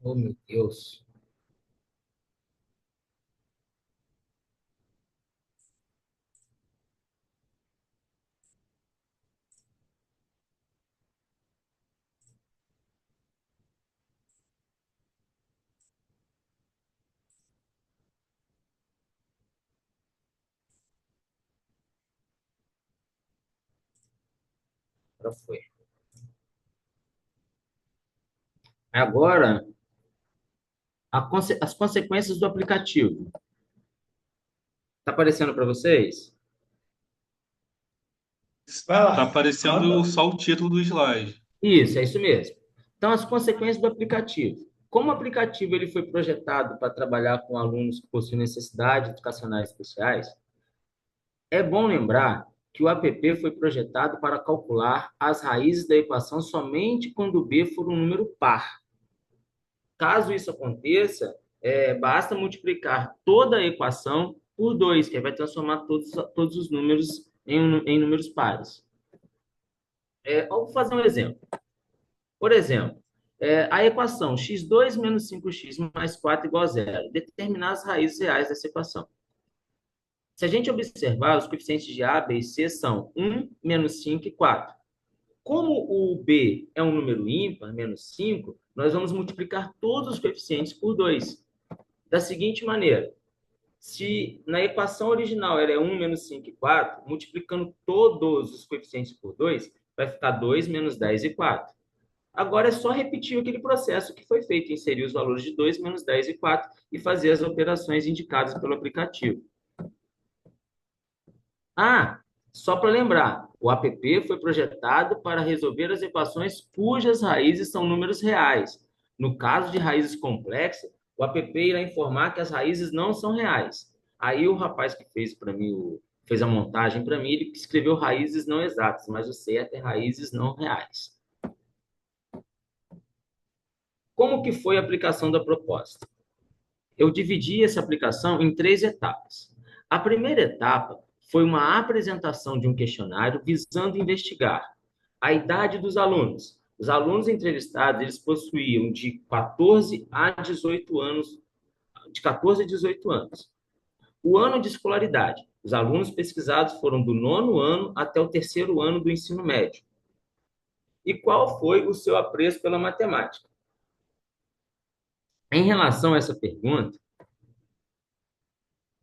Oh, meu Deus. Agora foi. Agora, as consequências do aplicativo. Está aparecendo para vocês? Vai Tá lá. aparecendo Manda. só o título do slide. Isso, é isso mesmo. Então, as consequências do aplicativo. Como o aplicativo ele foi projetado para trabalhar com alunos que possuem necessidades educacionais especiais, é bom lembrar que o app foi projetado para calcular as raízes da equação somente quando b for um número par. Caso isso aconteça, basta multiplicar toda a equação por 2, que vai transformar todos os números em números pares. Vou fazer um exemplo. Por exemplo, a equação x2 menos 5x mais 4 igual a zero. Determinar as raízes reais dessa equação. Se a gente observar, os coeficientes de A, B e C são 1, menos 5 e 4. Como o B é um número ímpar, menos 5, nós vamos multiplicar todos os coeficientes por 2. Da seguinte maneira, se na equação original era 1 menos 5 e 4, multiplicando todos os coeficientes por 2, vai ficar 2 menos 10 e 4. Agora é só repetir aquele processo que foi feito, inserir os valores de 2, menos 10 e 4 e fazer as operações indicadas pelo aplicativo. Ah, só para lembrar, o app foi projetado para resolver as equações cujas raízes são números reais. No caso de raízes complexas, o app irá informar que as raízes não são reais. Aí o rapaz que fez para mim, fez a montagem para mim, ele escreveu raízes não exatas, mas o certo é raízes não reais. Como que foi a aplicação da proposta? Eu dividi essa aplicação em 3 etapas. A primeira etapa foi uma apresentação de um questionário visando investigar a idade dos alunos. Os alunos entrevistados, eles possuíam de 14 a 18 anos, de 14 a 18 anos. O ano de escolaridade. Os alunos pesquisados foram do 9º ano até o 3º ano do ensino médio. E qual foi o seu apreço pela matemática? Em relação a essa pergunta,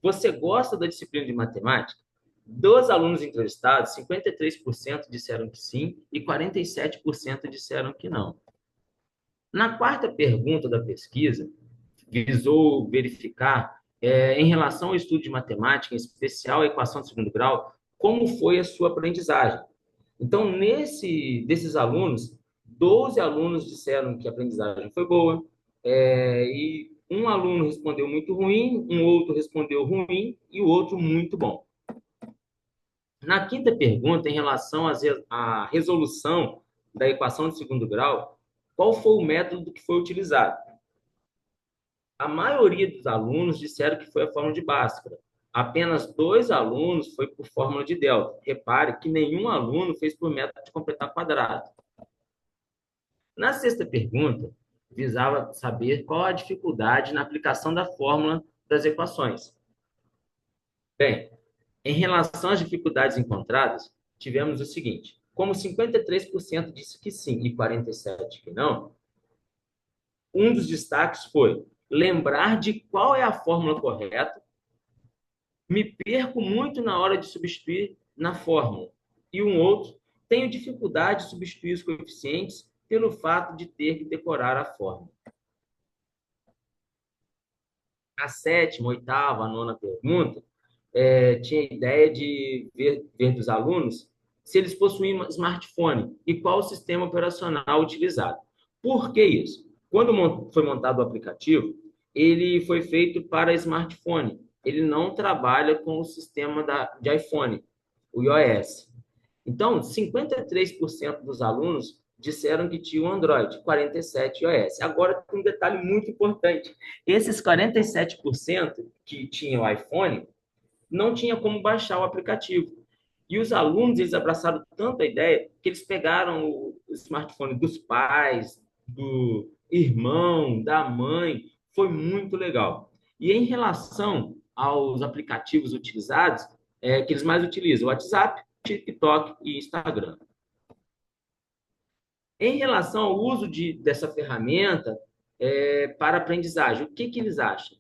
você gosta da disciplina de matemática? Dos alunos entrevistados, 53% disseram que sim e 47% disseram que não. Na quarta pergunta da pesquisa, visou verificar, em relação ao estudo de matemática, em especial a equação de segundo grau, como foi a sua aprendizagem. Então, desses alunos, 12 alunos disseram que a aprendizagem foi boa, e um aluno respondeu muito ruim, um outro respondeu ruim e o outro muito bom. Na quinta pergunta, em relação à resolução da equação de segundo grau, qual foi o método que foi utilizado? A maioria dos alunos disseram que foi a fórmula de Bhaskara. Apenas 2 alunos foi por fórmula de delta. Repare que nenhum aluno fez por método de completar quadrado. Na sexta pergunta, visava saber qual a dificuldade na aplicação da fórmula das equações. Bem, em relação às dificuldades encontradas, tivemos o seguinte: como 53% disse que sim e 47% que não, um dos destaques foi lembrar de qual é a fórmula correta, me perco muito na hora de substituir na fórmula, e um outro, tenho dificuldade de substituir os coeficientes pelo fato de ter que decorar a fórmula. A sétima, oitava, a nona pergunta, tinha a ideia de ver dos alunos se eles possuíam um smartphone e qual o sistema operacional utilizado. Por que isso? Quando foi montado o aplicativo, ele foi feito para smartphone. Ele não trabalha com o sistema de iPhone, o iOS. Então, 53% dos alunos disseram que tinham Android, 47% iOS. Agora, tem um detalhe muito importante. Esses 47% que tinham iPhone, não tinha como baixar o aplicativo. E os alunos, eles abraçaram tanto a ideia que eles pegaram o smartphone dos pais, do irmão, da mãe. Foi muito legal. E em relação aos aplicativos utilizados, que eles mais utilizam, WhatsApp, TikTok e Instagram. Em relação ao uso dessa ferramenta para aprendizagem, o que eles acham?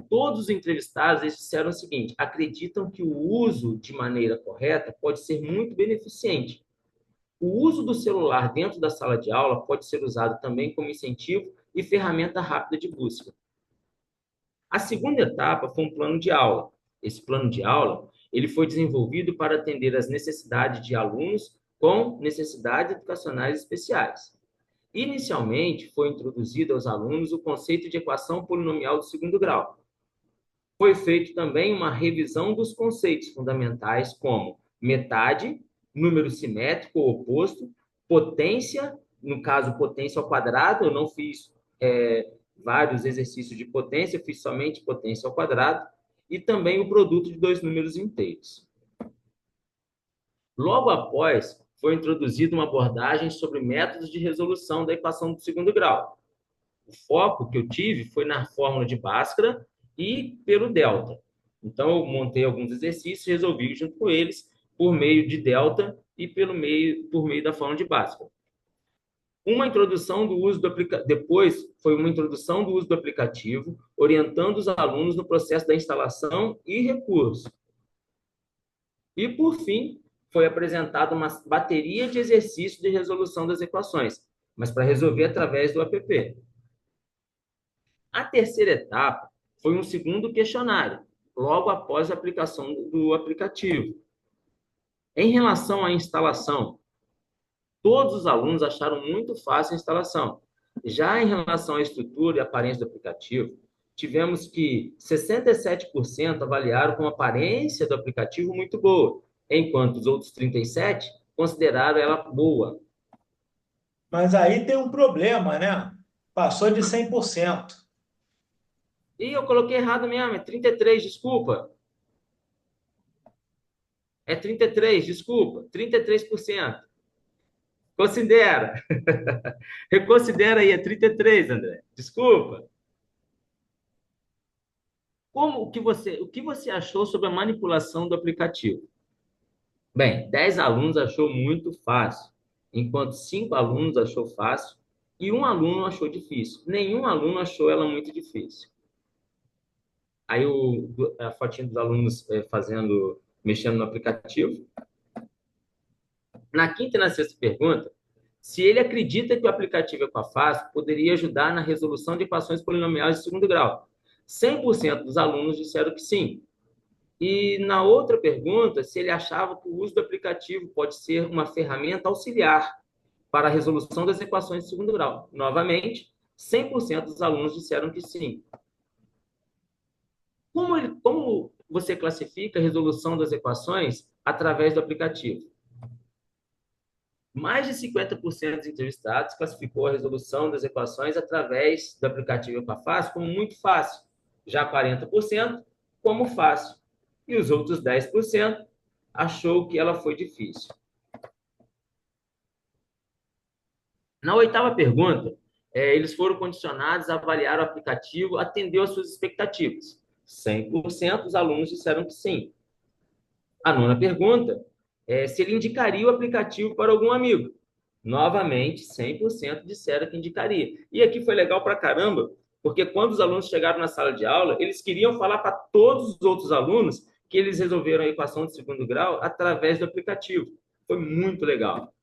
Todos os entrevistados eles disseram o seguinte: acreditam que o uso de maneira correta pode ser muito beneficente. O uso do celular dentro da sala de aula pode ser usado também como incentivo e ferramenta rápida de busca. A segunda etapa foi um plano de aula. Esse plano de aula ele foi desenvolvido para atender às necessidades de alunos com necessidades educacionais especiais. Inicialmente, foi introduzido aos alunos o conceito de equação polinomial do segundo grau. Foi feito também uma revisão dos conceitos fundamentais como metade, número simétrico ou oposto, potência, no caso, potência ao quadrado. Eu não fiz vários exercícios de potência, fiz somente potência ao quadrado, e também o produto de dois números inteiros. Logo após, foi introduzida uma abordagem sobre métodos de resolução da equação do segundo grau. O foco que eu tive foi na fórmula de Bhaskara e pelo delta. Então, eu montei alguns exercícios e resolvi junto com eles por meio de delta e por meio da fórmula de Bhaskara. Uma introdução do uso do aplicativo. Depois, foi uma introdução do uso do aplicativo, orientando os alunos no processo da instalação e recurso. E, por fim, foi apresentada uma bateria de exercícios de resolução das equações, mas para resolver através do app. A terceira etapa foi um segundo questionário, logo após a aplicação do aplicativo. Em relação à instalação, todos os alunos acharam muito fácil a instalação. Já em relação à estrutura e aparência do aplicativo, tivemos que 67% avaliaram com a aparência do aplicativo muito boa, enquanto os outros 37% consideraram ela boa. Mas aí tem um problema, né? Passou de 100%. E eu coloquei errado mesmo, é 33%, desculpa. É 33%, desculpa, 33%. Considera. Reconsidera aí, é 33%, André. Desculpa. O que você achou sobre a manipulação do aplicativo? Bem, 10 alunos achou muito fácil, enquanto 5 alunos achou fácil e um aluno achou difícil. Nenhum aluno achou ela muito difícil. Aí a fotinha dos alunos mexendo no aplicativo. Na quinta e na sexta pergunta, se ele acredita que o aplicativo Equafácil poderia ajudar na resolução de equações polinomiais de segundo grau. 100% dos alunos disseram que sim. E na outra pergunta, se ele achava que o uso do aplicativo pode ser uma ferramenta auxiliar para a resolução das equações de segundo grau. Novamente, 100% dos alunos disseram que sim. Como você classifica a resolução das equações através do aplicativo? Mais de 50% dos entrevistados classificou a resolução das equações através do aplicativo Equafácil como muito fácil, já 40% como fácil, e os outros 10% achou que ela foi difícil. Na oitava pergunta, eles foram condicionados a avaliar o aplicativo, atendeu às suas expectativas. 100% dos alunos disseram que sim. A nona pergunta se ele indicaria o aplicativo para algum amigo. Novamente, 100% disseram que indicaria. E aqui foi legal pra caramba, porque quando os alunos chegaram na sala de aula, eles queriam falar para todos os outros alunos que eles resolveram a equação de segundo grau através do aplicativo. Foi muito legal.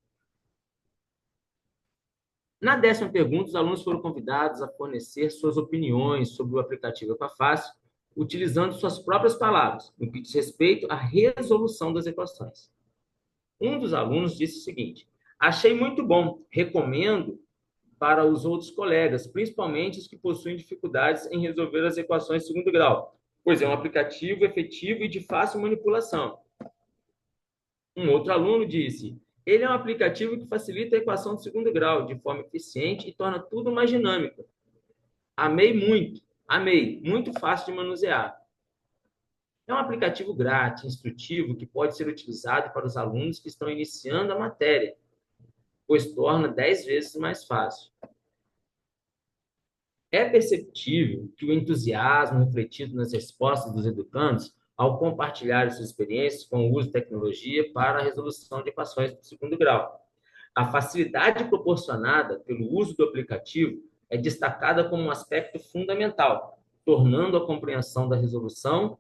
Na décima pergunta, os alunos foram convidados a fornecer suas opiniões sobre o aplicativo Equafácil, utilizando suas próprias palavras, no que diz respeito à resolução das equações. Um dos alunos disse o seguinte: achei muito bom, recomendo para os outros colegas, principalmente os que possuem dificuldades em resolver as equações de segundo grau, pois é um aplicativo efetivo e de fácil manipulação. Um outro aluno disse: ele é um aplicativo que facilita a equação de segundo grau de forma eficiente e torna tudo mais dinâmico. Amei, muito fácil de manusear. É um aplicativo grátis, instrutivo, que pode ser utilizado para os alunos que estão iniciando a matéria, pois torna 10 vezes mais fácil. É perceptível que o entusiasmo refletido nas respostas dos educandos ao compartilhar suas experiências com o uso de tecnologia para a resolução de equações de segundo grau. A facilidade proporcionada pelo uso do aplicativo é destacada como um aspecto fundamental, tornando a compreensão da resolução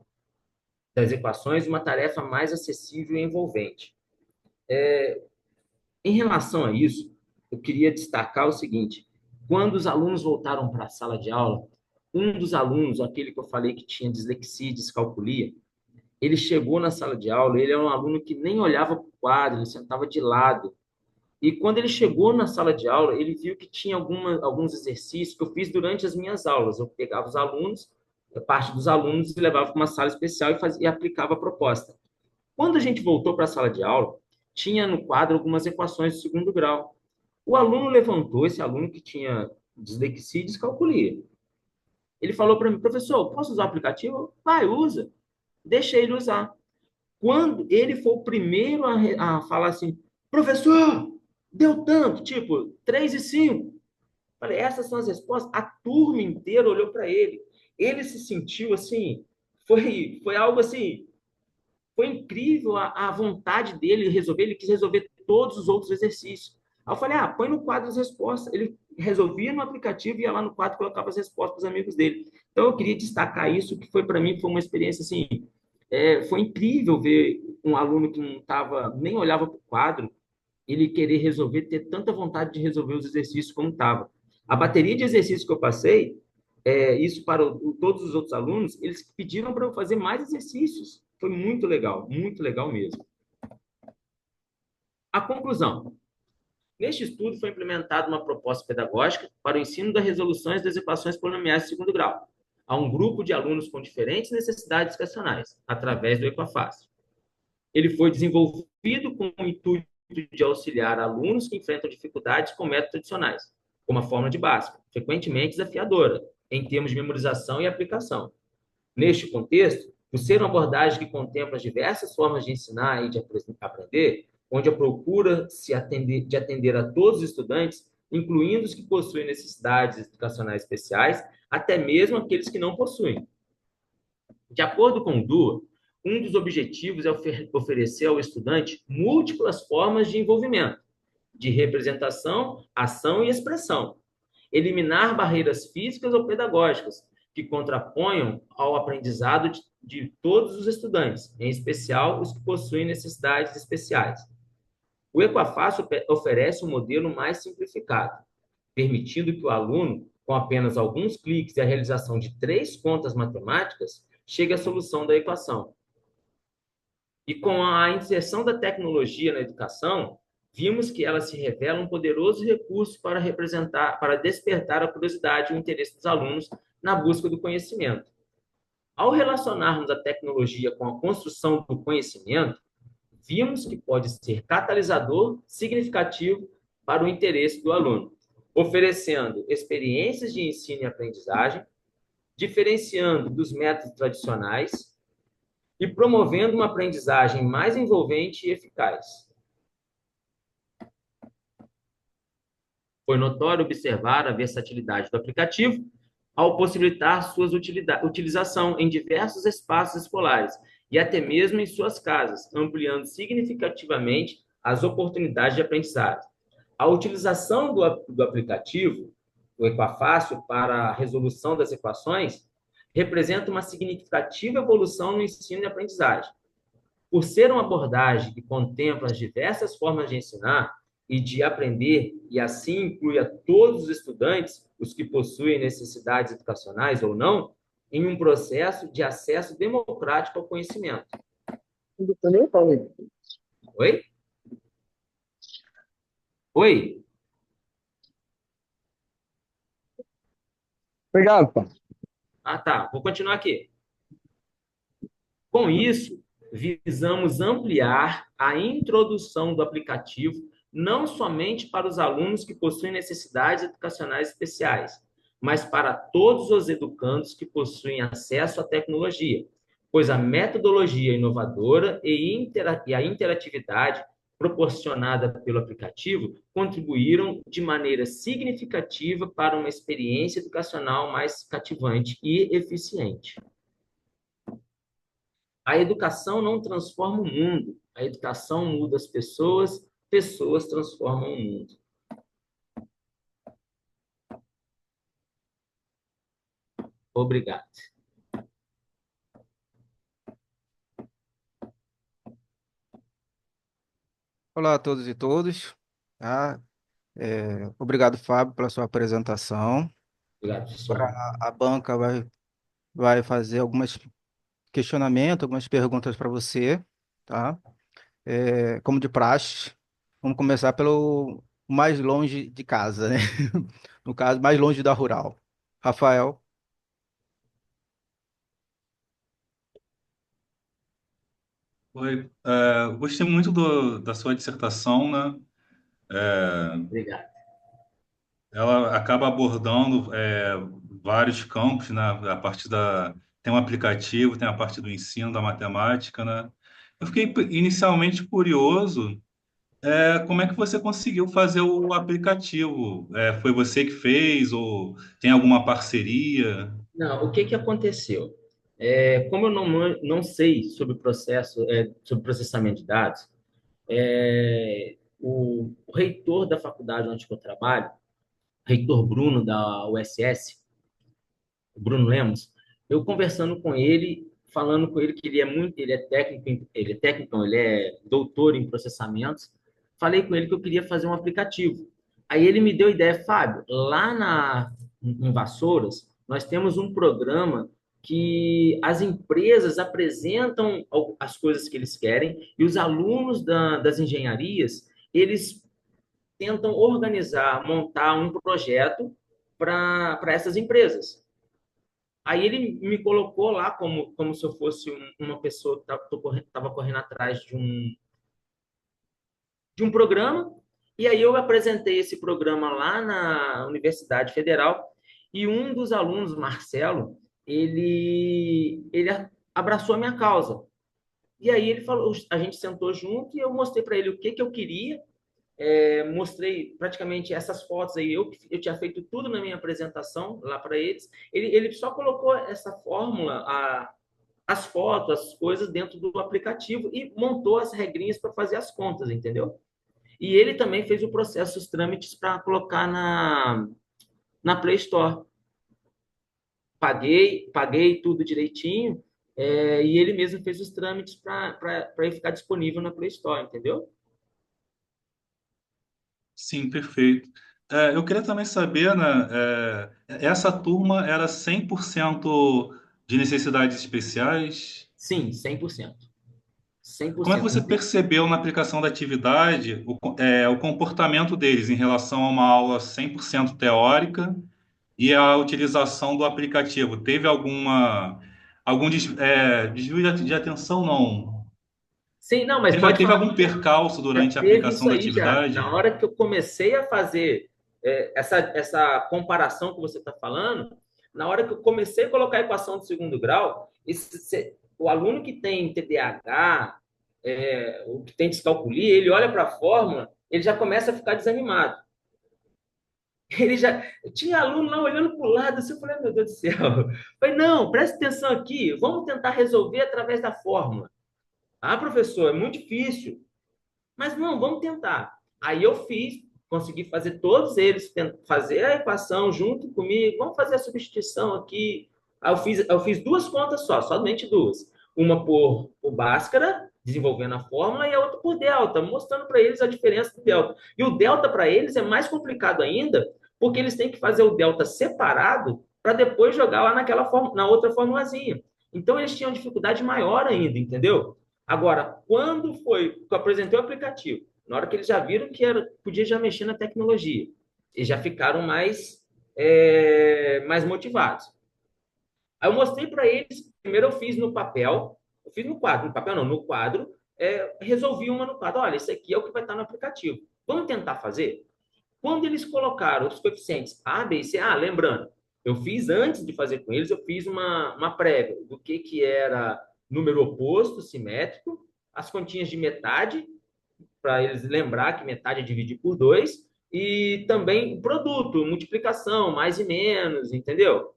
das equações uma tarefa mais acessível e envolvente. Em relação a isso, eu queria destacar o seguinte: quando os alunos voltaram para a sala de aula, um dos alunos, aquele que eu falei que tinha dislexia e descalculia, ele chegou na sala de aula, ele era um aluno que nem olhava para o quadro, ele sentava de lado. E quando ele chegou na sala de aula, ele viu que tinha alguns exercícios que eu fiz durante as minhas aulas. Eu pegava os alunos, parte dos alunos, e levava para uma sala especial e aplicava a proposta. Quando a gente voltou para a sala de aula, tinha no quadro algumas equações de segundo grau. O aluno levantou, esse aluno que tinha dislexia e descalculia. Ele falou para mim: professor, posso usar o aplicativo? Vai, usa. Deixa ele usar. Quando ele foi o primeiro a falar assim: professor, deu tanto, tipo, 3 e 5. Falei, essas são as respostas. A turma inteira olhou para ele. Ele se sentiu assim, foi algo assim, foi incrível a vontade dele resolver, ele quis resolver todos os outros exercícios. Aí eu falei, põe no quadro as respostas. Ele resolvia no aplicativo, ia lá no quadro e colocava as respostas para os amigos dele. Então eu queria destacar isso, que foi para mim, foi uma experiência assim, foi incrível ver um aluno que não tava, nem olhava para o quadro, ele querer resolver, ter tanta vontade de resolver os exercícios como estava. A bateria de exercícios que eu passei, isso para todos os outros alunos, eles pediram para eu fazer mais exercícios. Foi muito legal mesmo. A conclusão. Neste estudo foi implementada uma proposta pedagógica para o ensino das resoluções das equações polinomiais de segundo grau a um grupo de alunos com diferentes necessidades educacionais, através do Equafácil. Ele foi desenvolvido com o intuito de auxiliar alunos que enfrentam dificuldades com métodos tradicionais, como a fórmula de Bhaskara, frequentemente desafiadora, em termos de memorização e aplicação. Neste contexto, por ser uma abordagem que contempla as diversas formas de ensinar e de aprender, onde a procura de atender a todos os estudantes, incluindo os que possuem necessidades educacionais especiais, até mesmo aqueles que não possuem. De acordo com o DUA, um dos objetivos é oferecer ao estudante múltiplas formas de envolvimento, de representação, ação e expressão, eliminar barreiras físicas ou pedagógicas que contraponham ao aprendizado de todos os estudantes, em especial os que possuem necessidades especiais. O Equafácil oferece um modelo mais simplificado, permitindo que o aluno, com apenas alguns cliques e a realização de 3 contas matemáticas, chegue à solução da equação. E com a inserção da tecnologia na educação, vimos que ela se revela um poderoso recurso para despertar a curiosidade e o interesse dos alunos na busca do conhecimento. Ao relacionarmos a tecnologia com a construção do conhecimento, vimos que pode ser catalisador significativo para o interesse do aluno, oferecendo experiências de ensino e aprendizagem, diferenciando dos métodos tradicionais e promovendo uma aprendizagem mais envolvente e eficaz. Foi notório observar a versatilidade do aplicativo ao possibilitar sua utilização em diversos espaços escolares e até mesmo em suas casas, ampliando significativamente as oportunidades de aprendizagem. A utilização do aplicativo, o Equafácil, para a resolução das equações, representa uma significativa evolução no ensino e aprendizagem. Por ser uma abordagem que contempla as diversas formas de ensinar e de aprender, e assim inclui a todos os estudantes, os que possuem necessidades educacionais ou não, em um processo de acesso democrático ao conhecimento. Oi? Oi? Obrigado, pá. Ah, tá. Vou continuar aqui. Com isso, visamos ampliar a introdução do aplicativo não somente para os alunos que possuem necessidades educacionais especiais, mas para todos os educandos que possuem acesso à tecnologia, pois a metodologia inovadora e a interatividade proporcionada pelo aplicativo contribuíram de maneira significativa para uma experiência educacional mais cativante e eficiente. A educação não transforma o mundo, a educação muda as pessoas, pessoas transformam o mundo. Obrigado. Olá a todos e todas. Tá? Obrigado, Fábio, pela sua apresentação. Obrigado, Agora professor. a banca vai fazer alguns questionamentos, algumas perguntas para você, tá? Como de praxe, vamos começar pelo mais longe de casa, né? No caso, mais longe da rural. Rafael, Oi, gostei muito da sua dissertação, né? Obrigado. Ela acaba abordando vários campos, né? Tem um aplicativo, tem a parte do ensino, da matemática, né? Eu fiquei inicialmente curioso, como é que você conseguiu fazer o aplicativo? Foi você que fez ou tem alguma parceria? Não, o que que aconteceu? Como eu não sei sobre o processo, sobre processamento de dados, o reitor da faculdade onde eu trabalho, reitor Bruno da USS, o Bruno Lemos, eu conversando com ele, falando com ele que ele é doutor em processamentos, falei com ele que eu queria fazer um aplicativo. Aí ele me deu a ideia, Fábio, em Vassouras, nós temos um programa que as empresas apresentam as coisas que eles querem e os alunos das engenharias, eles tentam organizar, montar um projeto para essas empresas. Aí ele me colocou lá como se eu fosse uma pessoa que estava correndo atrás de um programa, e aí eu apresentei esse programa lá na Universidade Federal, e um dos alunos, Marcelo, ele abraçou a minha causa. E aí ele falou, a gente sentou junto e eu mostrei para ele o que eu queria, mostrei praticamente essas fotos aí, eu tinha feito tudo na minha apresentação lá para eles. Ele só colocou essa fórmula, as fotos, as coisas dentro do aplicativo e montou as regrinhas para fazer as contas, entendeu? E ele também fez o processo, os trâmites para colocar na Play Store. Paguei tudo direitinho, e ele mesmo fez os trâmites para ele ficar disponível na Play Store, entendeu? Sim, perfeito. Eu queria também saber, né, essa turma era 100% de necessidades especiais? Sim, 100%. Como é que 100%. você percebeu na aplicação da atividade o comportamento deles em relação a uma aula 100% teórica e a utilização do aplicativo? Teve algum desvio de atenção? Não. Sim, não, mas pode Teve falar. algum percalço Já durante a teve aplicação isso da aí já. Na atividade? hora que eu comecei a fazer essa comparação que você está falando, na hora que eu comecei a colocar a equação de segundo grau, o aluno que tem TDAH, o que tem descalculia, ele olha para a fórmula, ele já começa a ficar desanimado. Ele já tinha aluno lá olhando para o lado, assim, eu falei, meu Deus do céu. Eu falei, não, presta atenção aqui, vamos tentar resolver através da fórmula. Ah, professor, é muito difícil. Mas não, vamos tentar. Aí eu consegui fazer todos eles fazer a equação junto comigo. Vamos fazer a substituição aqui. Aí eu fiz duas contas só, somente duas. Uma por Bhaskara, desenvolvendo a fórmula, e a outra por delta, mostrando para eles a diferença do delta. E o delta para eles é mais complicado ainda, porque eles têm que fazer o delta separado para depois jogar lá na outra formulazinha. Então eles tinham dificuldade maior ainda, entendeu? Agora, quando foi que eu apresentei o aplicativo, na hora que eles já viram que podia já mexer na tecnologia, eles já ficaram mais motivados. Aí eu mostrei para eles, primeiro eu fiz no papel, eu fiz no quadro, no papel não, no quadro, resolvi uma no quadro. Olha, isso aqui é o que vai estar no aplicativo. Vamos tentar fazer? Quando eles colocaram os coeficientes A, B e C, lembrando, eu fiz antes de fazer com eles, eu fiz uma prévia do que era número oposto, simétrico, as continhas de metade, para eles lembrar que metade é dividir por 2, e também o produto, multiplicação, mais e menos, entendeu?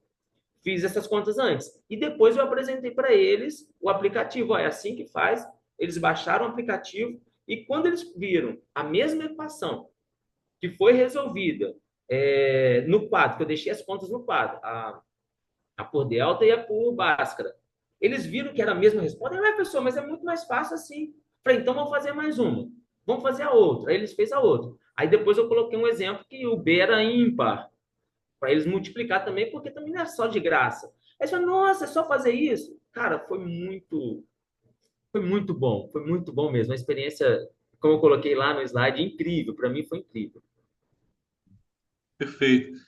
Fiz essas contas antes. E depois eu apresentei para eles o aplicativo. É assim que faz. Eles baixaram o aplicativo e quando eles viram a mesma equação que foi resolvida no quadro, que eu deixei as contas no quadro, a por delta e a por Bhaskara. Eles viram que era a mesma resposta. Pessoal, mas é muito mais fácil assim. Falei, então vamos fazer mais uma. Vamos fazer a outra. Aí eles fez a outra. Aí depois eu coloquei um exemplo que o B era ímpar, para eles multiplicar também, porque também não é só de graça. Aí você fala, nossa, é só fazer isso? Cara, foi muito bom mesmo. A experiência, como eu coloquei lá no slide, incrível. Para mim foi incrível. Perfeito.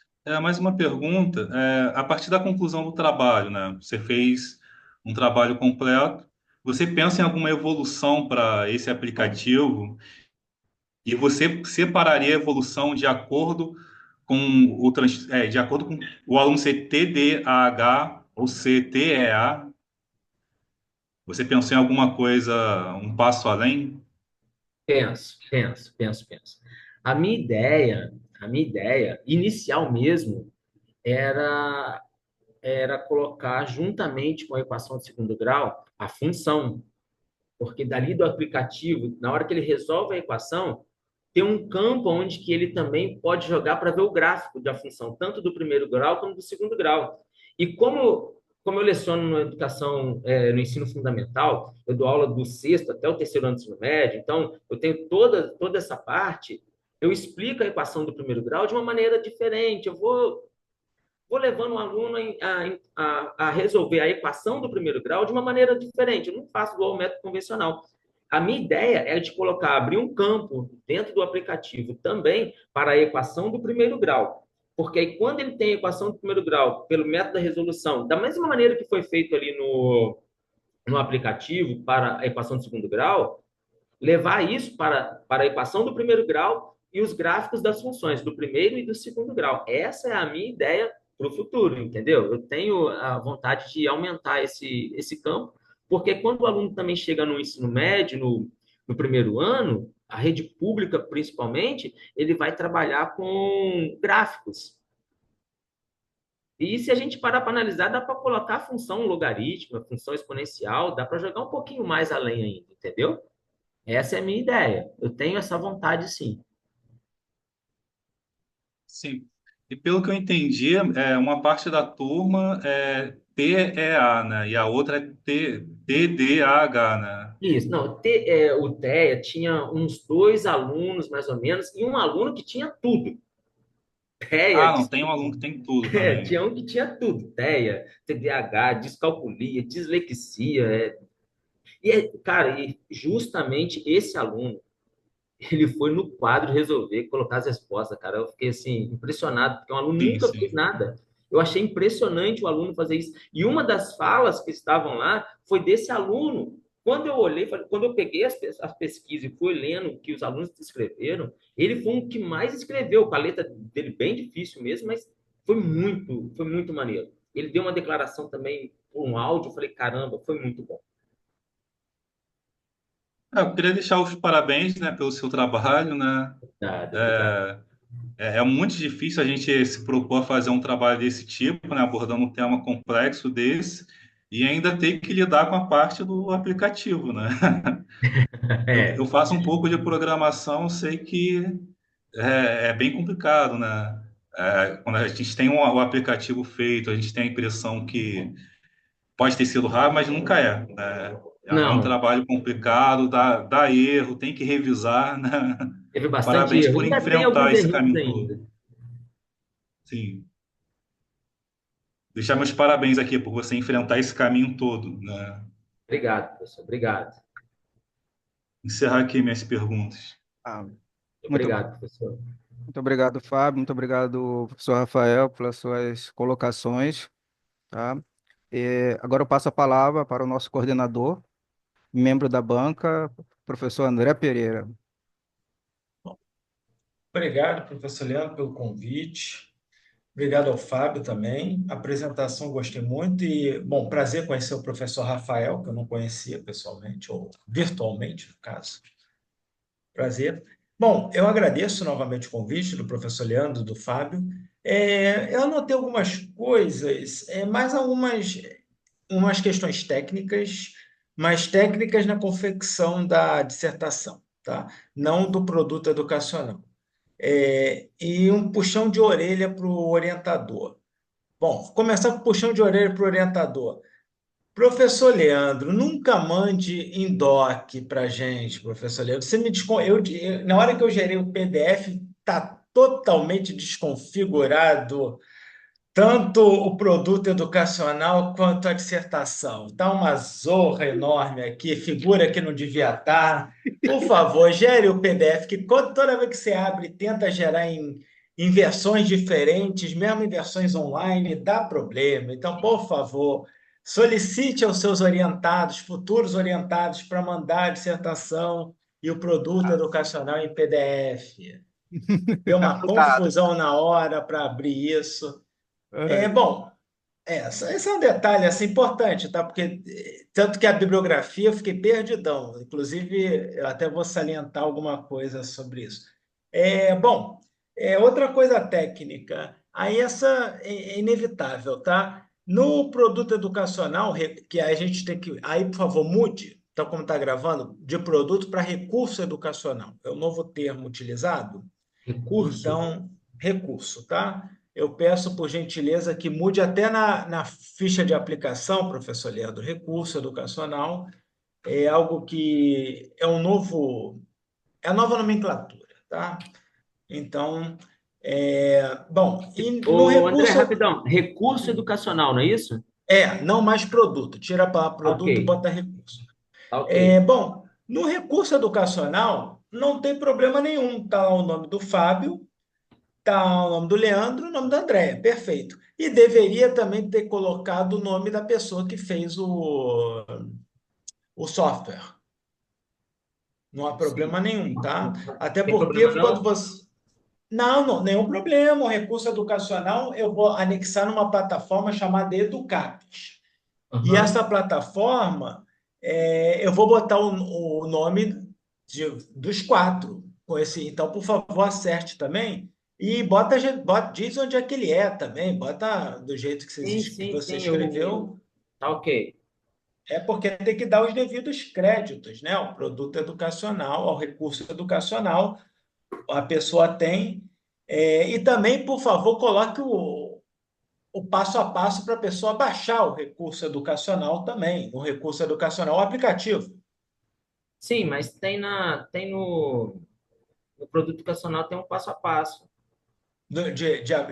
Mais uma pergunta. A partir da conclusão do trabalho, né? Você fez um trabalho completo. Você pensa em alguma evolução para esse aplicativo e você separaria a evolução de acordo com de acordo com o aluno ser TDAH ou ser TEA? Você pensou em alguma coisa um passo além? Penso. A minha ideia inicial mesmo era era colocar juntamente com a equação de segundo grau a função, porque dali do aplicativo, na hora que ele resolve a equação, tem um campo onde que ele também pode jogar para ver o gráfico da função, tanto do primeiro grau como do segundo grau. E como eu leciono na educação, no ensino fundamental, eu dou aula do sexto até o terceiro ano do ensino médio, então eu tenho toda essa parte, eu explico a equação do primeiro grau de uma maneira diferente, eu vou levando o aluno a resolver a equação do primeiro grau de uma maneira diferente. Eu não faço igual ao método convencional. A minha ideia é de abrir um campo dentro do aplicativo também para a equação do primeiro grau. Porque aí, quando ele tem a equação do primeiro grau pelo método da resolução, da mesma maneira que foi feito ali no aplicativo para a equação do segundo grau, levar isso para a equação do primeiro grau e os gráficos das funções do primeiro e do segundo grau. Essa é a minha ideia para o futuro, entendeu? Eu tenho a vontade de aumentar esse campo, porque quando o aluno também chega no ensino médio, no primeiro ano, a rede pública principalmente, ele vai trabalhar com gráficos. E se a gente parar para analisar, dá para colocar a função logarítmica, a função exponencial, dá para jogar um pouquinho mais além ainda, entendeu? Essa é a minha ideia. Eu tenho essa vontade, sim. Sim. E pelo que eu entendi, uma parte da turma é TEA, né? E a outra é TDAH, né? Isso, não, o TEA tinha uns 2 alunos, mais ou menos, e um aluno que tinha tudo. TEA, Ah, não, tem um aluno que tem tudo tinha também. um que tinha tudo. TEA, TDAH, descalculia, dislexia. Cara, e justamente esse aluno, ele foi no quadro resolver colocar as respostas, cara. Eu fiquei assim impressionado, porque um aluno Sim, nunca fez sim. nada. Eu achei impressionante o aluno fazer isso. E uma das falas que estavam lá foi desse aluno. Quando eu olhei, quando eu peguei as pesquisas e fui lendo o que os alunos escreveram, ele foi um que mais escreveu, com a letra dele bem difícil mesmo, mas foi muito maneiro. Ele deu uma declaração também por um áudio, eu falei, caramba, foi muito bom. Eu queria deixar os parabéns, né, pelo seu trabalho, né? Obrigado, obrigado. É, é muito difícil a gente se propor a fazer um trabalho desse tipo, né, abordando um tema complexo desse, e ainda ter que lidar com a parte do aplicativo, né? Eu É, faço um pouco de programação, sei que é bem complicado, né? Quando a gente tem o aplicativo feito, a gente tem a impressão que pode ter sido rápido, mas nunca é, né? É um não, trabalho complicado, dá erro, tem que revisar, né? teve bastante Parabéns erro. por Ainda tem alguns enfrentar esse errinhos caminho todo. ainda. Sim. deixar meus parabéns aqui por você enfrentar esse caminho todo, né? Obrigado, professor. Obrigado. Encerrar aqui minhas perguntas. Ah, muito, Obrigado, professor. muito obrigado, Fábio. Muito obrigado, professor Rafael, pelas suas colocações, tá? Agora eu passo a palavra para o nosso coordenador, membro da banca, professor André Pereira. Obrigado, professor Leandro, pelo convite. Obrigado ao Fábio também. A apresentação gostei muito e, bom, prazer conhecer o professor Rafael, que eu não conhecia pessoalmente, ou virtualmente, no caso. Prazer. Bom, eu agradeço novamente o convite do professor Leandro, do Fábio. Eu anotei algumas coisas, mais umas questões técnicas, mas técnicas na confecção da dissertação, tá? Não do produto educacional. E um puxão de orelha para o orientador. Bom, vou começar com puxão de orelha para o orientador. Professor Leandro, nunca mande em doc para gente, professor Leandro. Você me na hora que eu gerei o PDF, está totalmente desconfigurado tanto o produto educacional quanto a dissertação. Está uma zorra enorme aqui, figura que não devia estar. Por favor, gere o PDF, que toda vez que você abre, tenta gerar em versões diferentes, mesmo em versões online, dá problema. Então, por favor, solicite aos seus orientados, futuros orientados, para mandar a dissertação e o produto educacional em PDF. Deu uma Anotado. confusão na hora para abrir isso. É. Bom, esse é um detalhe assim, importante, tá? Porque tanto que a bibliografia eu fiquei perdidão. Inclusive, eu até vou salientar alguma coisa sobre isso. Bom, outra coisa técnica, aí essa é inevitável, tá? No produto educacional, que a gente tem que. Aí, por favor, mude, então, como está gravando, de produto para recurso educacional. É o novo termo utilizado. Recurso? Então, recurso, tá? Eu peço, por gentileza, que mude até na ficha de aplicação, professor Leandro. Recurso educacional é algo que é a nova nomenclatura, tá? Então, bom, e no Ô, André, recurso, rapidão. Recurso educacional, não é isso? não mais produto, tira a palavra Tá ok. produto e bota recurso. Tá ok. Bom, no recurso educacional, não tem problema nenhum, tá lá o nome do Fábio, tá o nome do Leandro e o nome da Andréia, perfeito. E deveria também ter colocado o nome da pessoa que fez o software. Não há Sim. problema nenhum, tá? Até Tem problema porque quando não? você. Não, não, nenhum problema. O recurso educacional eu vou anexar numa plataforma chamada Educapt. E Aham. essa plataforma, eu vou botar o nome dos quatro com esse. Então, por favor, acerte também. E diz onde é que ele é também. Bota do jeito que Sim, que sim, você sim. escreveu. Tá ok. É porque tem que dar os devidos créditos, né? Ao produto educacional, ao recurso educacional, a pessoa tem. E também, por favor, coloque o passo a passo para a pessoa baixar o recurso educacional também, o recurso educacional, o aplicativo. Sim, mas tem no produto educacional tem um passo a passo.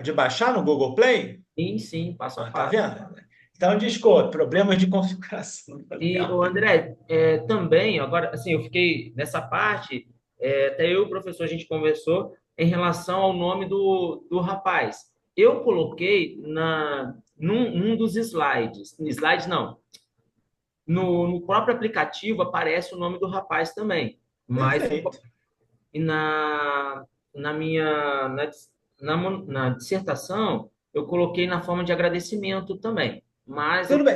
De baixar no Google Play? Sim, sim, passo a Tá passo. vendo? Então, desculpe, problemas de configuração. E, o André, também, agora, assim, eu fiquei nessa parte, até eu e o professor, a gente conversou em relação ao nome do rapaz. Eu coloquei num dos slides não, no próprio aplicativo aparece o nome do rapaz também, mas Perfeito. e na minha, na dissertação, eu coloquei na forma de agradecimento também, mas Tudo bem.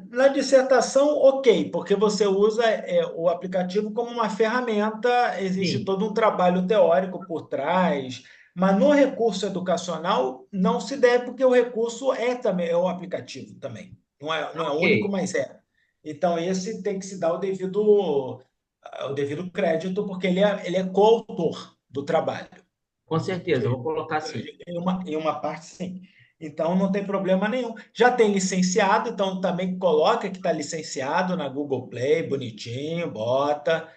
Na dissertação, ok, porque você usa o aplicativo como uma ferramenta, existe sim, todo um trabalho teórico por trás, mas no recurso educacional não se deve, porque o recurso é o aplicativo também. tá Não é ok. único, mas é. Então, esse tem que se dar o devido crédito, porque ele é coautor do trabalho. Com certeza, eu vou colocar assim. Em uma parte, sim. Então, não tem problema nenhum. Já tem licenciado, então também coloca que está licenciado na Google Play, bonitinho, bota.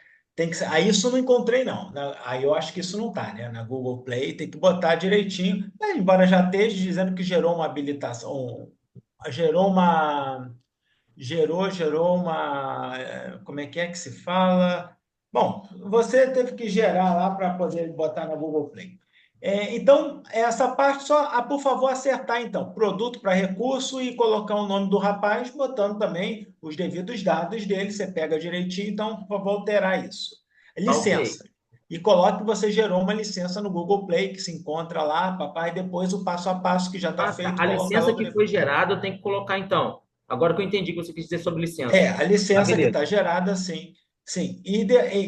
Aí isso eu não encontrei, não. Aí eu acho que isso não está, né? Na Google Play tem que botar direitinho. Embora já esteja dizendo que gerou uma habilitação, gerou uma, gerou uma, como é que se fala? Bom, você teve que gerar lá para poder botar na Google Play. Então, essa parte só, por favor, acertar então, produto para recurso e colocar o nome do rapaz, botando também os devidos dados dele, você pega direitinho, então, por favor, alterar isso. Tá ok. Licença. E coloque que você gerou uma licença no Google Play, que se encontra lá, papai, e depois o passo a passo que já está Ah, tá. feito, A colocar licença logo que depois. foi gerada eu tenho que colocar então. Agora que eu entendi o que você quis dizer sobre licença. A Ah, licença que beleza. está gerada, sim, sim.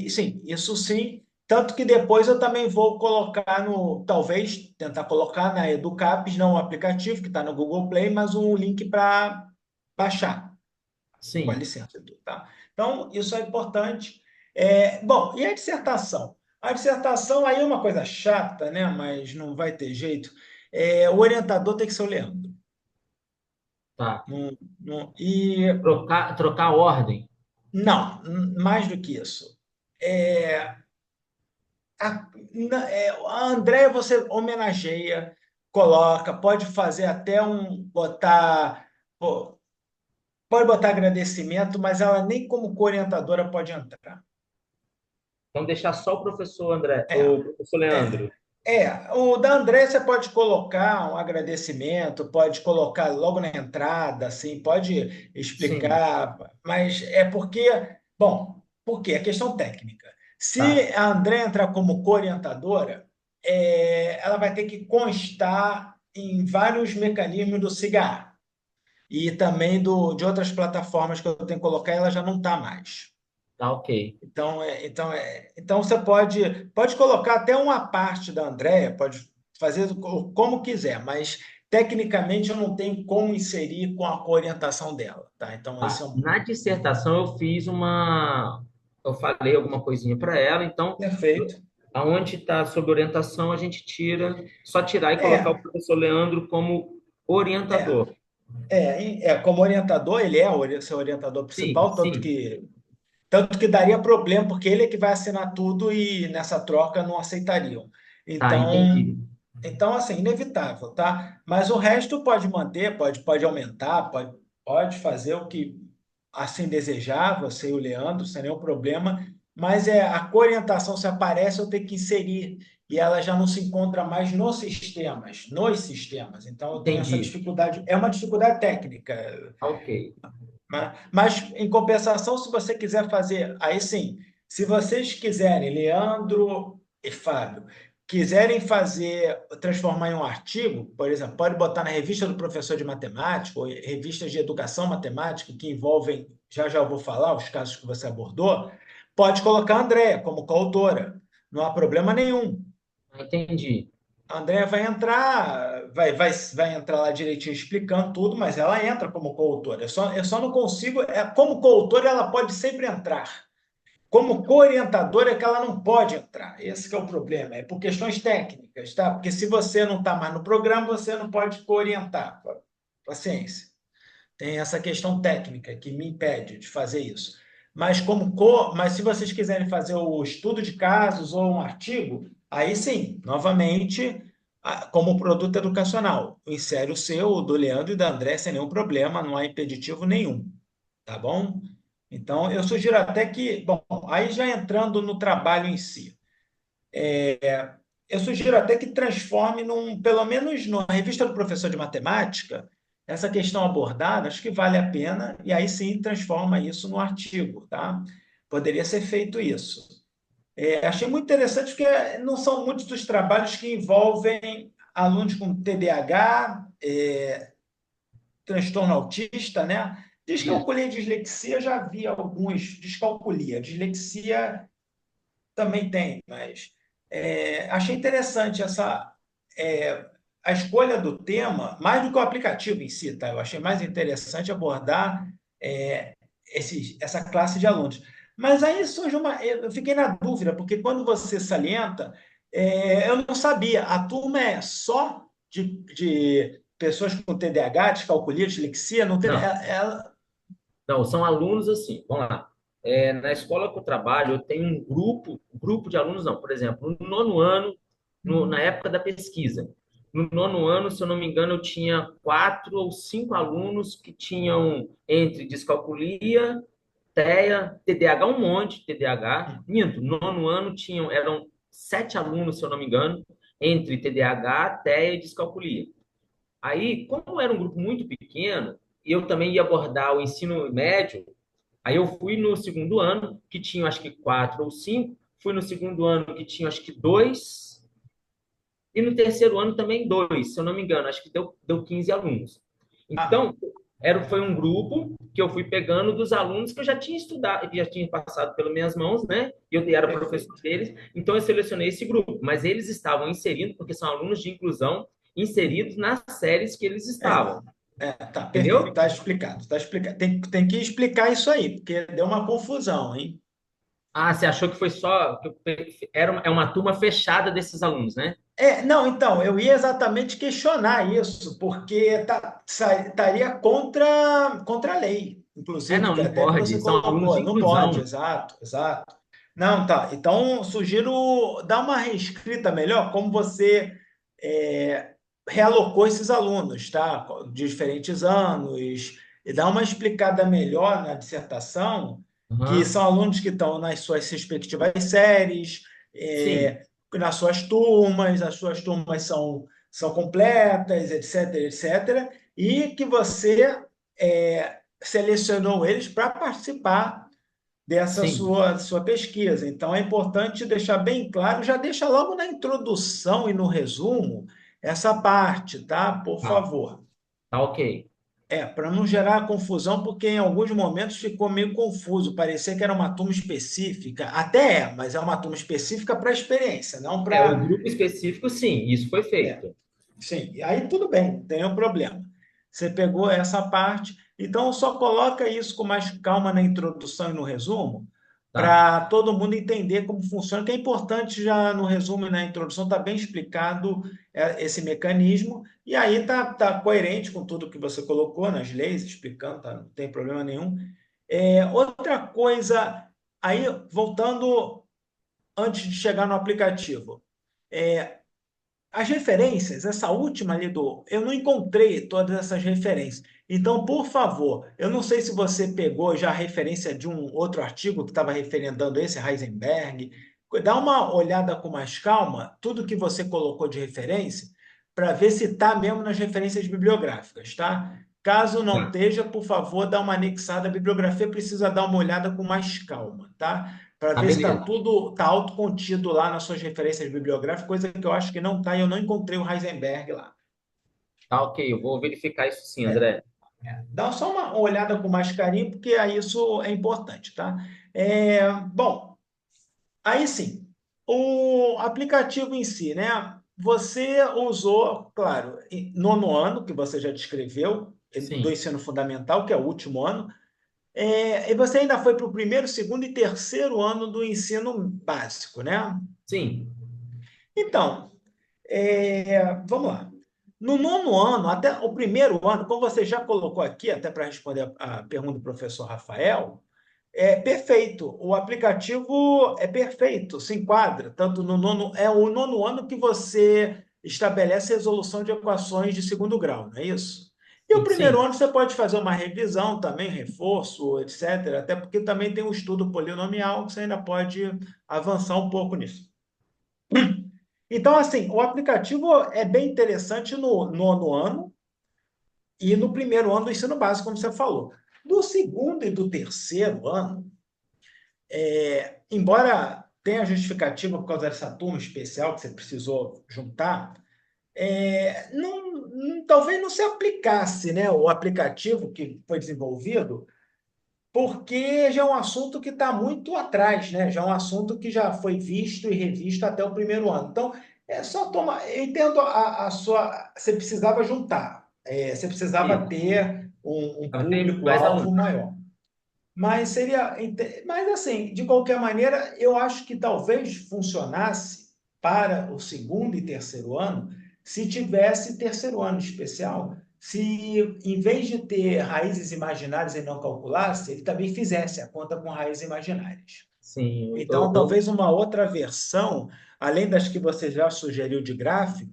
Sim, isso sim. Tanto que depois eu também vou colocar no, talvez tentar colocar na Educapes, não o aplicativo que está no Google Play, mas um link para baixar com a Sim. licença, tá? Então, isso é importante. Bom, e a dissertação? A dissertação aí é uma coisa chata, né? Mas não vai ter jeito. O orientador tem que ser o Leandro. Tá. E Trocar a ordem. não, mais do que isso. É, a Andréia você homenageia, coloca, pode fazer até pô, pode botar agradecimento, mas ela nem como co-orientadora pode entrar. Então, deixar só o professor André, É, o professor é, Leandro. o da André você pode colocar um agradecimento, pode colocar logo na entrada, assim, pode Sim, explicar, mas é porque, bom, porque é questão técnica. tá. Se a André entrar como co-orientadora, ela vai ter que constar em vários mecanismos do CIGAR e também de outras plataformas que eu tenho que colocar, ela já não está mais. Tá ok. Então você pode colocar até uma parte da Andrea, pode fazer como quiser, mas tecnicamente eu não tenho como inserir com a orientação dela, tá? Então esse Tá. é um Na dissertação eu fiz uma. Eu falei alguma coisinha para ela, então, perfeito. aonde está sob orientação, a gente tira, só tirar e colocar o É, professor Leandro como é, orientador. como orientador, ele é o seu orientador Sim, principal, sim. tanto que daria problema, porque ele é que vai assinar tudo e nessa troca não aceitariam. Tá, Então, entendi. assim, inevitável, tá? Mas o resto pode manter, pode aumentar, pode fazer o que assim desejar, você e o Leandro, sem nenhum problema. Mas a orientação se aparece, eu tenho que inserir. E ela já não se encontra mais nos sistemas. Então, eu tenho essa Entendi. dificuldade. É uma dificuldade técnica, Tá ok. né? Mas, em compensação, se você quiser fazer, aí sim, se vocês quiserem, Leandro e Fábio, quiserem transformar em um artigo, por exemplo, pode botar na revista do professor de matemática, ou revistas de educação matemática, que envolvem, já eu vou falar, os casos que você abordou, pode colocar a Andréa como coautora, não há problema nenhum. Entendi. A Andrea vai entrar, vai entrar lá direitinho explicando tudo, mas ela entra como coautora. Eu só não consigo. Como coautora, ela pode sempre entrar. Como co-orientadora é que ela não pode entrar. Esse que é o problema. É por questões técnicas, tá? Porque se você não está mais no programa, você não pode co-orientar. Paciência. Tem essa questão técnica que me impede de fazer isso. Mas se vocês quiserem fazer o estudo de casos ou um artigo, aí sim, novamente, como produto educacional, insere o seu, o do Leandro e da André sem nenhum problema, não há impeditivo nenhum, tá bom? Então, eu sugiro até que, bom, aí já entrando no trabalho em si, eu sugiro até que transforme pelo menos na revista do professor de matemática, essa questão abordada, acho que vale a pena, e aí sim transforma isso no artigo, tá? Poderia ser feito isso. Achei muito interessante porque não são muitos dos trabalhos que envolvem alunos com TDAH, transtorno autista, né? Isso. Descalculia e dislexia, já vi alguns. Descalculia. Dislexia também tem, mas achei interessante é, a escolha do tema, mais do que o aplicativo em si, tá? Eu achei mais interessante abordar essa classe de alunos. Mas aí surge eu fiquei na dúvida, porque quando você salienta, eu não sabia, a turma é só de pessoas com TDAH, descalculia, dislexia, não tem, Não, não, são alunos assim. Vamos lá. Na escola que eu trabalho, eu tenho grupo de alunos, não. Por exemplo, no nono ano, na época da pesquisa. No nono ano, se eu não me engano, eu tinha 4 ou 5 alunos que tinham entre descalculia, TEA, TDAH, um monte de TDAH. Minto, no nono ano eram 7 alunos, se eu não me engano, entre TDAH, TEA e descalculia. Aí, como era um grupo muito pequeno, e eu também ia abordar o ensino médio, aí eu fui no segundo ano, que tinha acho que 4 ou 5, fui no segundo ano que tinha acho que 2, e no terceiro ano também 2, se eu não me engano, acho que deu 15 alunos. Ah, Então, foi um grupo que eu fui pegando dos alunos que eu já tinha estudado, que já tinha passado pelas minhas mãos, né? E eu era professor perfeito. deles, então eu selecionei esse grupo. Mas eles estavam inseridos, porque são alunos de inclusão, inseridos nas séries que eles estavam, Tá, perfeito. entendeu? Está explicado, tá explicado. Tem que explicar isso aí, porque deu uma confusão, hein? Ah, você achou que foi só. É uma turma fechada desses alunos, né? Não, então, eu ia exatamente questionar isso, porque estaria contra a lei, É, inclusive, não, que não até que você pode. São alunos de colocou. Não pode, inclusão. exato, exato. Não, tá. Então, sugiro dar uma reescrita melhor, como você é, realocou esses alunos, tá? De diferentes anos, e dar uma explicada melhor na dissertação, que Aham. são alunos que estão nas suas respectivas séries, Sim, nas suas as suas turmas são completas, etc, etc, e que você selecionou eles para participar dessa sim. sua pesquisa. Então, é importante deixar bem claro, já deixa logo na introdução e no resumo essa parte, tá? Por Tá, favor. tá ok. Para não gerar confusão, porque em alguns momentos ficou meio confuso, parecia que era uma turma específica. Até mas é uma turma específica para a experiência, não É, o para. grupo específico, sim, isso foi É, feito. sim, e aí tudo bem, não tem um problema. Você pegou essa parte, então só coloca isso com mais calma na introdução e no resumo, Tá. para todo mundo entender como funciona, que é importante já no resumo e na introdução, está bem explicado esse mecanismo, e aí tá coerente com tudo que você colocou nas leis, explicando, tá, não tem problema nenhum. Outra coisa, aí voltando antes de chegar no aplicativo, é, as referências, essa última ali eu não encontrei todas essas referências. Então, por favor, eu não sei se você pegou já a referência de um outro artigo que estava referendando esse, Heisenberg. Dá uma olhada com mais calma, tudo que você colocou de referência, para ver se está mesmo nas referências bibliográficas, tá? Caso não Tá, esteja, por favor, dá uma anexada. A bibliografia precisa dar uma olhada com mais calma, tá? Para tá ver se está beleza. tudo autocontido lá nas suas referências bibliográficas, coisa que eu acho que não está, e eu não encontrei o Heisenberg lá. Tá ok, eu vou verificar isso sim, André. Dá só uma olhada com mais carinho, porque aí isso é importante, tá? Bom, aí sim, o aplicativo em si, né? Você usou, claro, nono ano, que você já descreveu, do Sim, ensino fundamental, que é o último ano, e você ainda foi para o primeiro, segundo e terceiro ano do ensino básico, né? sim, Então, vamos lá. No nono ano, até o primeiro ano, como você já colocou aqui, até para responder a pergunta do professor Rafael, é perfeito. O aplicativo é perfeito, se enquadra. Tanto no nono, é o nono ano que você estabelece a resolução de equações de segundo grau, não é isso? E o primeiro sim. ano você pode fazer uma revisão também, reforço, etc. Até porque também tem um estudo polinomial que você ainda pode avançar um pouco nisso. Então, assim, o aplicativo é bem interessante no nono ano e no primeiro ano do ensino básico, como você falou. Do segundo e do terceiro ano, embora tenha justificativa por causa dessa turma especial que você precisou juntar, talvez não se aplicasse, né, o aplicativo que foi desenvolvido, porque já é um assunto que está muito atrás, né? Já é um assunto que já foi visto e revisto até o primeiro ano. Então, é só tomar. Eu entendo a sua. Você precisava juntar, você precisava Isso. ter um Vai ter mais público-alvo alunos. maior. Mas seria. Mas, assim, de qualquer maneira, eu acho que talvez funcionasse para o segundo e terceiro ano se tivesse terceiro ano especial. Se, em vez de ter raízes imaginárias e não calculasse, ele também fizesse a conta com raízes imaginárias. Sim, Então, talvez uma outra versão, além das que você já sugeriu de gráfico,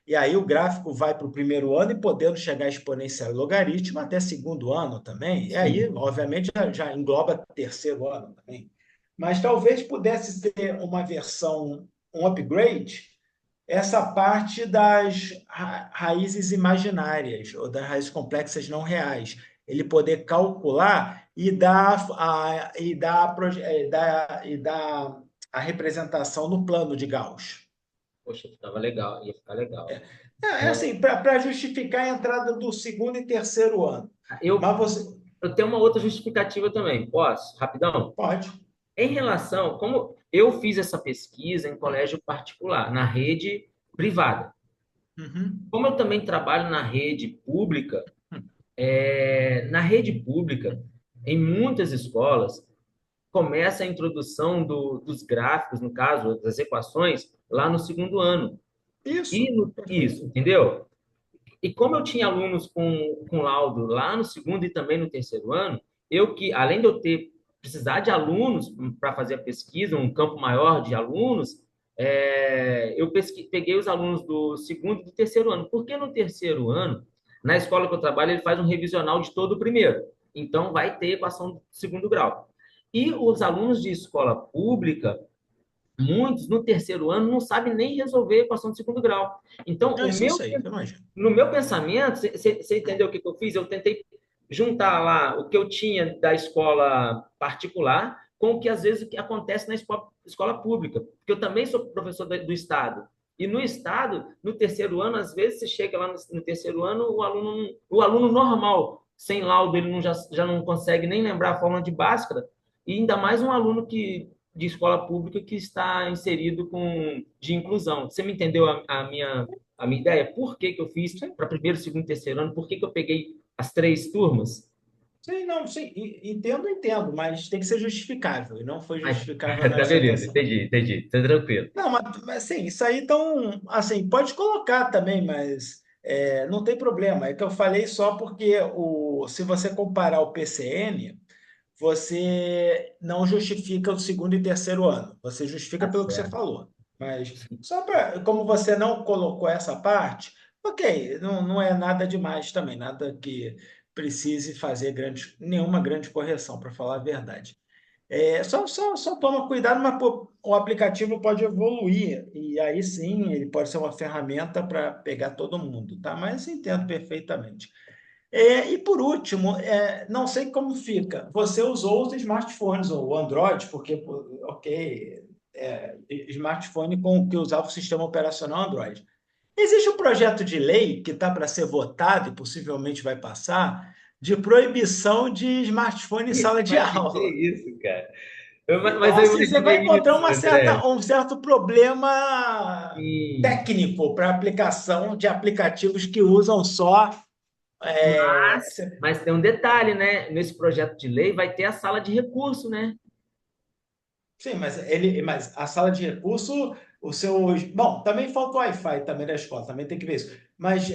e aí o gráfico vai para o primeiro ano e podendo chegar exponencial e logaritmo até segundo ano também. E aí, Sim. obviamente, já engloba terceiro ano também. Mas talvez pudesse ter uma versão, um upgrade, essa parte das raízes imaginárias, ou das raízes complexas não reais. Ele poder calcular e dar a representação no plano de Gauss. Poxa, ficava legal, ia ficar legal. É É, assim, para justificar a entrada do segundo e terceiro ano. eu, Mas você eu tenho uma outra justificativa também. Posso? Rapidão? pode. Em relação, como eu fiz essa pesquisa em colégio particular, na rede privada. Uhum. Como eu também trabalho na rede pública, na rede pública, em muitas escolas, começa a introdução dos gráficos, no caso, das equações, lá no segundo ano. Isso, Isso, perfeito. entendeu? E como eu tinha alunos com laudo lá no segundo e também no terceiro ano, além de eu precisar de alunos para fazer a pesquisa, um campo maior de alunos, eu peguei os alunos do segundo e do terceiro ano. Porque no terceiro ano, na escola que eu trabalho, ele faz um revisional de todo o primeiro. Então, vai ter equação do segundo grau. E os alunos de escola pública, muitos no terceiro ano não sabem nem resolver a equação do segundo grau. Então, É isso aí, eu imagino. no meu pensamento, você entendeu o que eu fiz? Eu tentei juntar lá o que eu tinha da escola particular com o que às vezes o que acontece na escola pública, porque eu também sou professor do estado. E no estado, no terceiro ano, às vezes você chega lá no terceiro ano, o aluno normal, sem laudo, ele já não consegue nem lembrar a fórmula de Bhaskara, e ainda mais um aluno de escola pública que está inserido de inclusão. Você me entendeu a minha ideia? Por que que eu fiz Sim, para primeiro, segundo e terceiro ano? Por que que eu peguei as três turmas? sim, não, sim, entendo, mas tem que ser justificável, e não foi Ai, justificável tá nessa beleza, versão. entendi, tá tranquilo. Não, mas assim, isso aí então, assim, pode colocar também, mas não tem problema. É que eu falei só porque se você comparar o PCN, você não justifica o segundo e terceiro ano. Você justifica Tá pelo que você certo. falou. Mas só para, como você não colocou essa parte, ok, não é nada demais também, nada que precise fazer nenhuma grande correção, para falar a verdade. Só toma cuidado, mas pô, o aplicativo pode evoluir, e aí sim ele pode ser uma ferramenta para pegar todo mundo, tá? Mas entendo perfeitamente. E por último, não sei como fica. Você usou os smartphones, ou o Android, porque, pô, ok, smartphone com que usava o sistema operacional Android. Existe um projeto de lei que está para ser votado e possivelmente vai passar, de proibição de smartphone em sala de Imaginei aula. isso, cara. Mas Então, eu assim, você vai imaginei encontrar isso, André. um certo problema E, técnico para aplicação de aplicativos que usam só. é, mas, mas tem um detalhe, né? Nesse projeto de lei vai ter a sala de recurso, né? sim, mas a sala de recurso, os seus. Bom, também falta o Wi-Fi também da escola, também tem que ver isso. Mas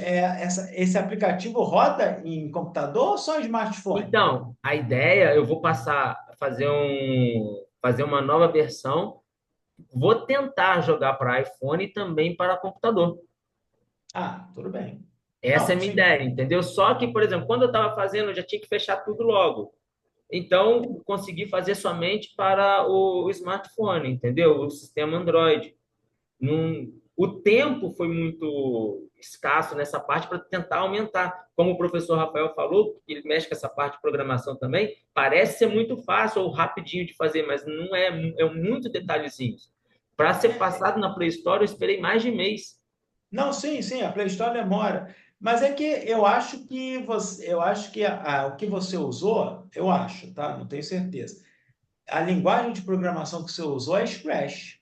esse aplicativo roda em computador ou só em smartphone? Então, a ideia, eu vou passar a fazer uma nova versão. Vou tentar jogar para iPhone e também para computador. Ah, tudo bem. Essa é a Não, minha sim. ideia, entendeu? Só que, por exemplo, quando eu estava fazendo, eu já tinha que fechar tudo logo. Então, consegui fazer somente para o smartphone, entendeu? O sistema Android. O tempo foi muito escasso nessa parte para tentar aumentar. Como o professor Rafael falou, que ele mexe com essa parte de programação também, parece ser muito fácil ou rapidinho de fazer, mas não é, é muito detalhezinhos. Para ser passado na Play Store, eu esperei mais de mês. Não, sim, a Play Store demora. Mas é que eu acho que o que você usou, eu acho, tá? Não tenho certeza. A linguagem de programação que você usou é Scratch.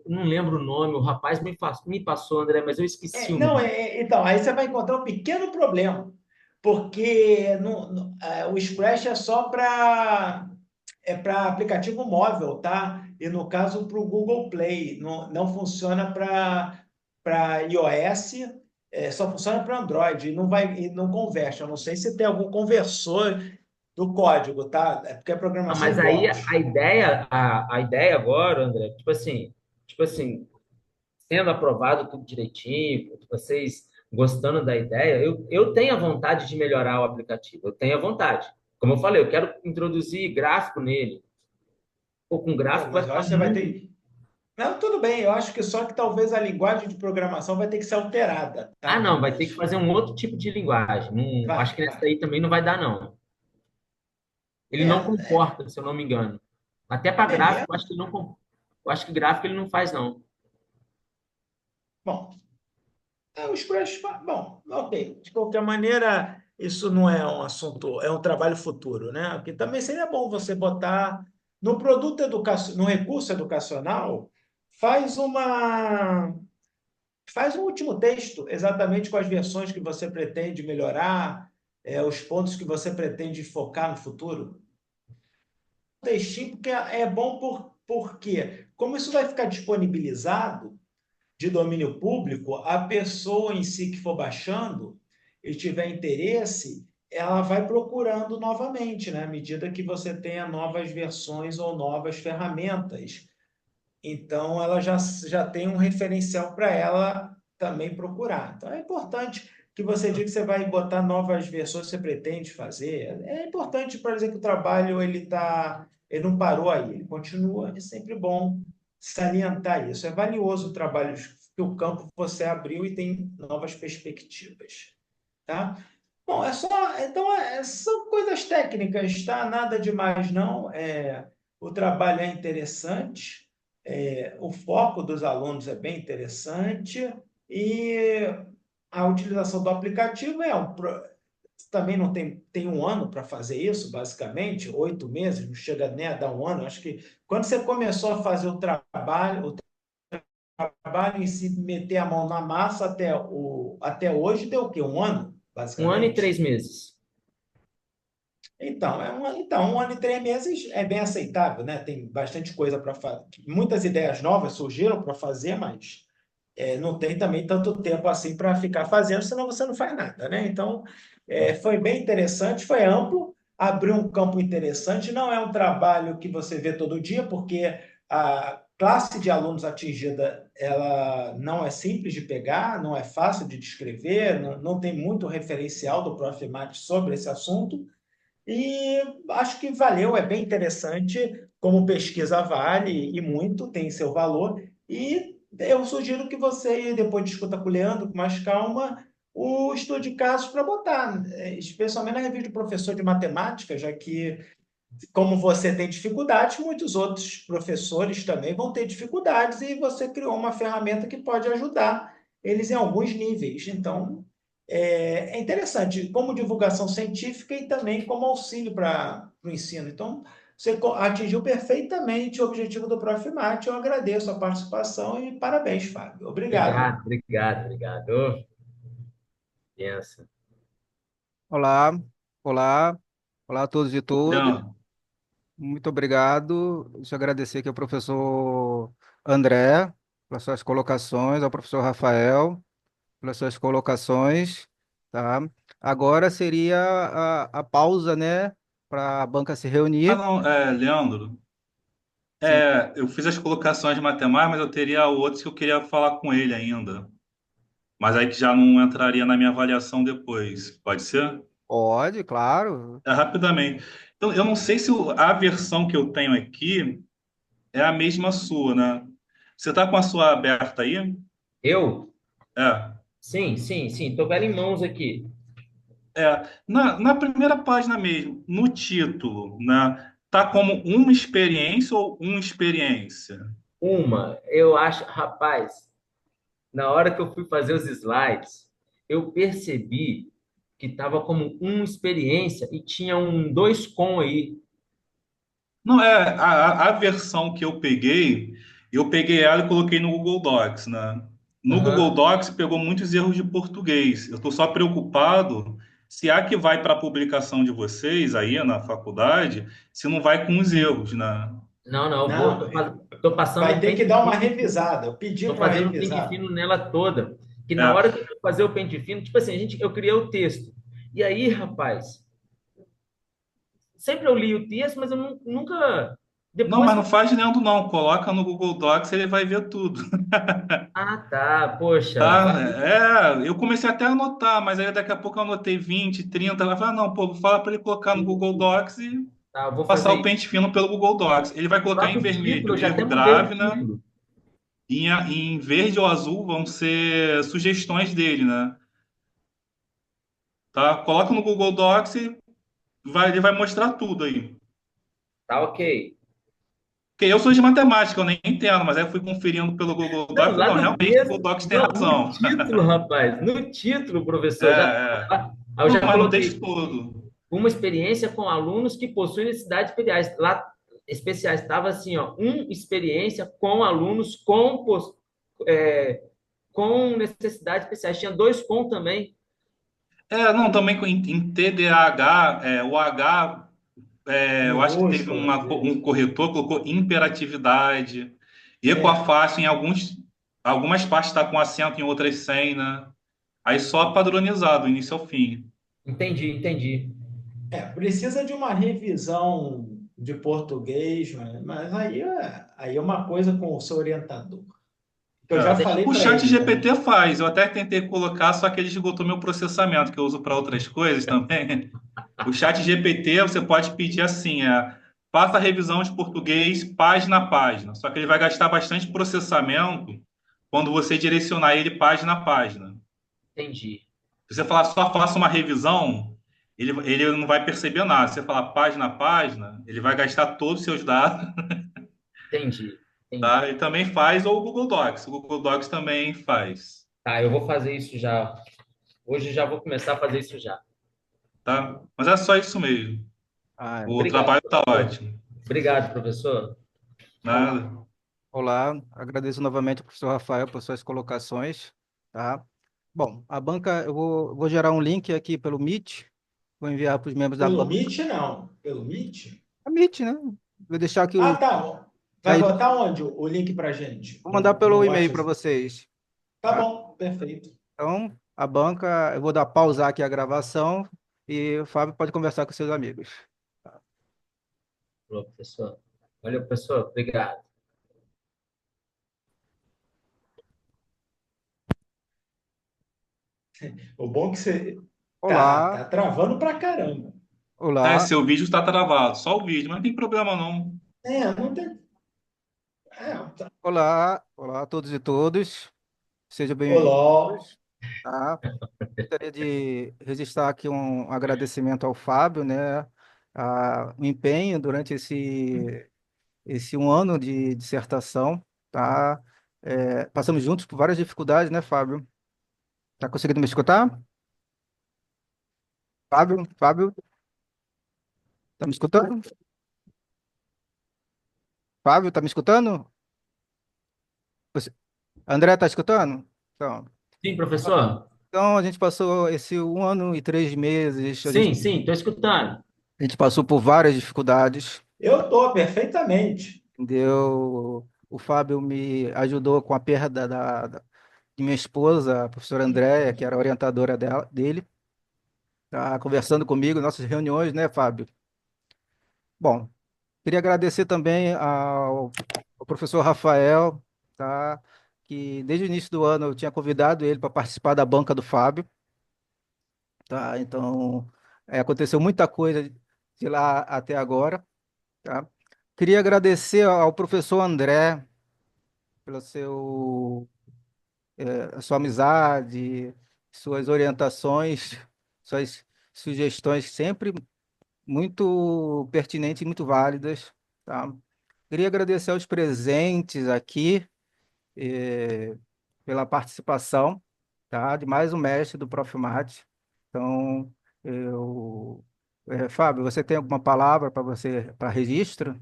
Eu não lembro o nome, o rapaz me passou, André, mas eu esqueci o Não, nome. então, aí você vai encontrar um pequeno problema, porque o Scratch é só para aplicativo móvel, tá? E no caso para o Google Play, não funciona para iOS, só funciona para Android e não converte. Eu não sei se tem algum conversor do código, tá? É porque é Não, programação mas em aí blocos. a ideia agora, André, tipo assim, sendo aprovado tudo direitinho, vocês gostando da ideia, eu tenho a vontade de melhorar o aplicativo, eu tenho a vontade. Como eu falei, eu quero introduzir gráfico nele. Ou com Bom, gráfico vai mas eu ficar acho que você vai muito. ter. Não, tudo bem, eu acho que só que talvez a linguagem de programação vai ter que ser alterada, Ah, tá? não, vai ter que Mas fazer um outro tipo de linguagem. Não, acho que nessa vai. aí também não vai dar, não. Ele não É comporta, se eu não me engano. Até para gráfico, eu mesmo? acho que ele não, eu acho que gráfico ele não faz, não. Bom, bom, ok. De qualquer maneira, isso não é um assunto, é um trabalho futuro, né? Porque também seria bom você botar no produto educacional, no recurso educacional, faz uma faz um último texto, exatamente com as versões que você pretende melhorar, os pontos que você pretende focar no futuro. Um textinho, porque é bom porque, como isso vai ficar disponibilizado de domínio público, a pessoa em si que for baixando e tiver interesse, ela vai procurando novamente, né? À medida que você tenha novas versões ou novas ferramentas. Então, ela já tem um referencial para ela também procurar. Então, é importante que você diga que você vai botar novas versões que você pretende fazer. É importante para dizer que o trabalho ele não parou aí, ele continua. É sempre bom salientar isso. É valioso o trabalho que o campo você abriu e tem novas perspectivas, tá? Bom, então são coisas técnicas, tá? Nada demais não. O trabalho é interessante, o foco dos alunos é bem interessante e a utilização do aplicativo também não tem um ano para fazer isso, basicamente, 8 meses, não chega nem a dar um ano. Acho que quando você começou a fazer o trabalho em si, meter a mão na massa até hoje, deu o quê? Um ano, 1 ano e basicamente? 3 meses. Então, 1 ano e 3 meses é bem aceitável, né? Tem bastante coisa para fazer. Muitas ideias novas surgiram para fazer, mas não tem também tanto tempo assim para ficar fazendo, senão você não faz nada, né? Então, foi bem interessante, foi amplo, abriu um campo interessante. Não é um trabalho que você vê todo dia, porque a classe de alunos atingida ela não é simples de pegar, não é fácil de descrever, não tem muito referencial do Prof. Mate sobre esse assunto. E acho que valeu, é bem interessante, como pesquisa vale e muito, tem seu valor. E eu sugiro que você, depois discuta com o Leandro com mais calma, o estudo de casos para botar, especialmente na revista do professor de matemática, já que, como você tem dificuldades, muitos outros professores também vão ter dificuldades e você criou uma ferramenta que pode ajudar eles em alguns níveis. Então, é interessante, como divulgação científica e também como auxílio para o ensino. Então, você atingiu perfeitamente o objetivo do Prof. Mate. Eu agradeço a participação e parabéns, Fábio. Obrigado. Obrigado, obrigado, obrigado. Ô, pensa. Olá, olá, olá a todos e todas. Leandro, Muito obrigado. Deixa eu agradecer aqui ao professor André pelas suas colocações, ao professor Rafael pelas suas colocações, tá? Agora seria a pausa, né, para a banca se reunir. não, Leandro, Sim, eu fiz as colocações de matemática, mas eu teria outros que eu queria falar com ele ainda. Mas aí que já não entraria na minha avaliação depois. Pode ser? pode, claro. Rapidamente. Então, eu não sei se a versão que eu tenho aqui é a mesma sua, né? Você está com a sua aberta aí? Eu? É. Sim, sim, sim. Tô com ela em mãos aqui. Na primeira página mesmo, no título, né? Tá como uma experiência ou uma experiência? Eu acho, rapaz, na hora que eu fui fazer os slides, eu percebi que estava como uma experiência e tinha um dois com aí. Não, a versão que eu peguei ela e coloquei no Google Docs, né? No Google Aham. Docs pegou muitos erros de português. Eu estou só preocupado se a que vai para a publicação de vocês aí na faculdade, se não vai com os erros, né? Não, não, eu vou, Não, tô passando vai um ter que pente dar uma fino, revisada. Eu pedi tô para fazendo um pente revisar. fino nela toda. Que na É, hora que eu fui fazer o pente fino, tipo assim, eu criei o texto. E aí, rapaz, sempre eu li o texto, mas eu nunca Não, Depois mas que não eu... faz lendo, não. Coloca no Google Docs, ele vai ver tudo. Ah, tá. Poxa, Tá? Eu comecei até a anotar, mas aí daqui a pouco eu anotei 20, 30. Ela fala, não, pô, fala para ele colocar no Google Docs e tá, eu vou passar fazer o isso. pente fino pelo Google Docs. Ele vai O colocar em próprio título, vermelho eu já até erro mudei o grave, né? título. Em verde ou azul vão ser sugestões dele, né? Tá? Coloca no Google Docs e ele vai mostrar tudo aí. Tá ok. Porque eu sou de matemática, eu nem entendo, mas aí eu fui conferindo pelo Google Docs Não, e falei, lá não, no realmente o texto, Google Docs tem não, no razão. título, rapaz, no título, É, professor, é. eu Não, já mas no texto coloquei todo. uma experiência com alunos que possuem necessidades especiais. Lá, especiais, estava assim, ó, experiência com alunos é, com necessidades especiais. Tinha dois com também. Não, também em TDAH, o H, eu acho que teve Minúsculo, às um vezes. corretor, colocou imperatividade. É, Equafácil, algumas partes está com acento, em outras sem, né? Aí só padronizado, do início ao fim. Entendi, entendi. precisa de uma revisão de português, mas aí é uma coisa com o seu orientador. Que eu já É. falei O para chat ele também. GPT faz, eu até tentei colocar, só que ele esgotou meu processamento, que eu uso para outras coisas também. O chat GPT você pode pedir assim, faça a revisão de português página a página, só que ele vai gastar bastante processamento quando você direcionar ele página a página. Entendi, Se você falar só faça uma revisão, ele não vai perceber nada. Se você falar página a página, ele vai gastar todos os seus dados, entendi, entendi. tá? Ele também faz, ou o Google Docs. O Google Docs também faz, Tá, eu vou fazer isso já. Hoje já vou começar a fazer isso já. tá? Mas é só isso mesmo. Ah, O Obrigado, trabalho tá professor. ótimo. Obrigado, professor. olá, Nada. olá, agradeço novamente ao professor Rafael por suas colocações, tá? Bom, a banca, eu vou gerar um link aqui pelo Meet, vou enviar para os membros da Pelo banca. Meet, não. Pelo Meet? A Meet, né? Vou deixar aqui Ah, o. tá bom. Vai Aí, botar onde o link para gente? vou mandar No pelo e-mail para WhatsApp? vocês, Tá tá? bom, perfeito. Então, a banca, eu vou dar pausar aqui a gravação e o Fábio pode conversar com seus amigos. Falou, professor. Valeu, professor. Obrigado. O bom é que você Olá, tá travando pra caramba. olá, Seu vídeo está travado, só o vídeo, mas não tem problema não. Não tem. Tá. olá a todos e todas. Sejam Olá. bem-vindos, tá? Gostaria de registrar aqui um agradecimento ao Fábio, né? O empenho durante esse um ano de dissertação, tá? Passamos juntos por várias dificuldades, né, Fábio? Tá conseguindo me escutar? Fábio, tá me escutando? Fábio, tá me escutando? Você- André, tá escutando? Então, Sim, professor? então, a gente passou esse um ano e 3 meses, Sim, sim, estou escutando. a gente passou por várias dificuldades, Eu tô perfeitamente. entendeu? O Fábio me ajudou com a perda de minha esposa, a professora Andréia, que era a orientadora dele, tá conversando comigo, nossas reuniões, né, Fábio? Bom, queria agradecer também ao professor Rafael, tá? Que desde o início do ano eu tinha convidado ele para participar da banca do Fábio, tá? Então, aconteceu muita coisa de lá até agora, tá? Queria agradecer ao professor André pelo a sua amizade, suas orientações, suas sugestões sempre muito pertinentes e muito válidas, tá? Queria agradecer aos presentes aqui, pela participação, tá? De mais um mestre do Prof. Mate. Então, Fábio, você tem alguma palavra para você, para registro?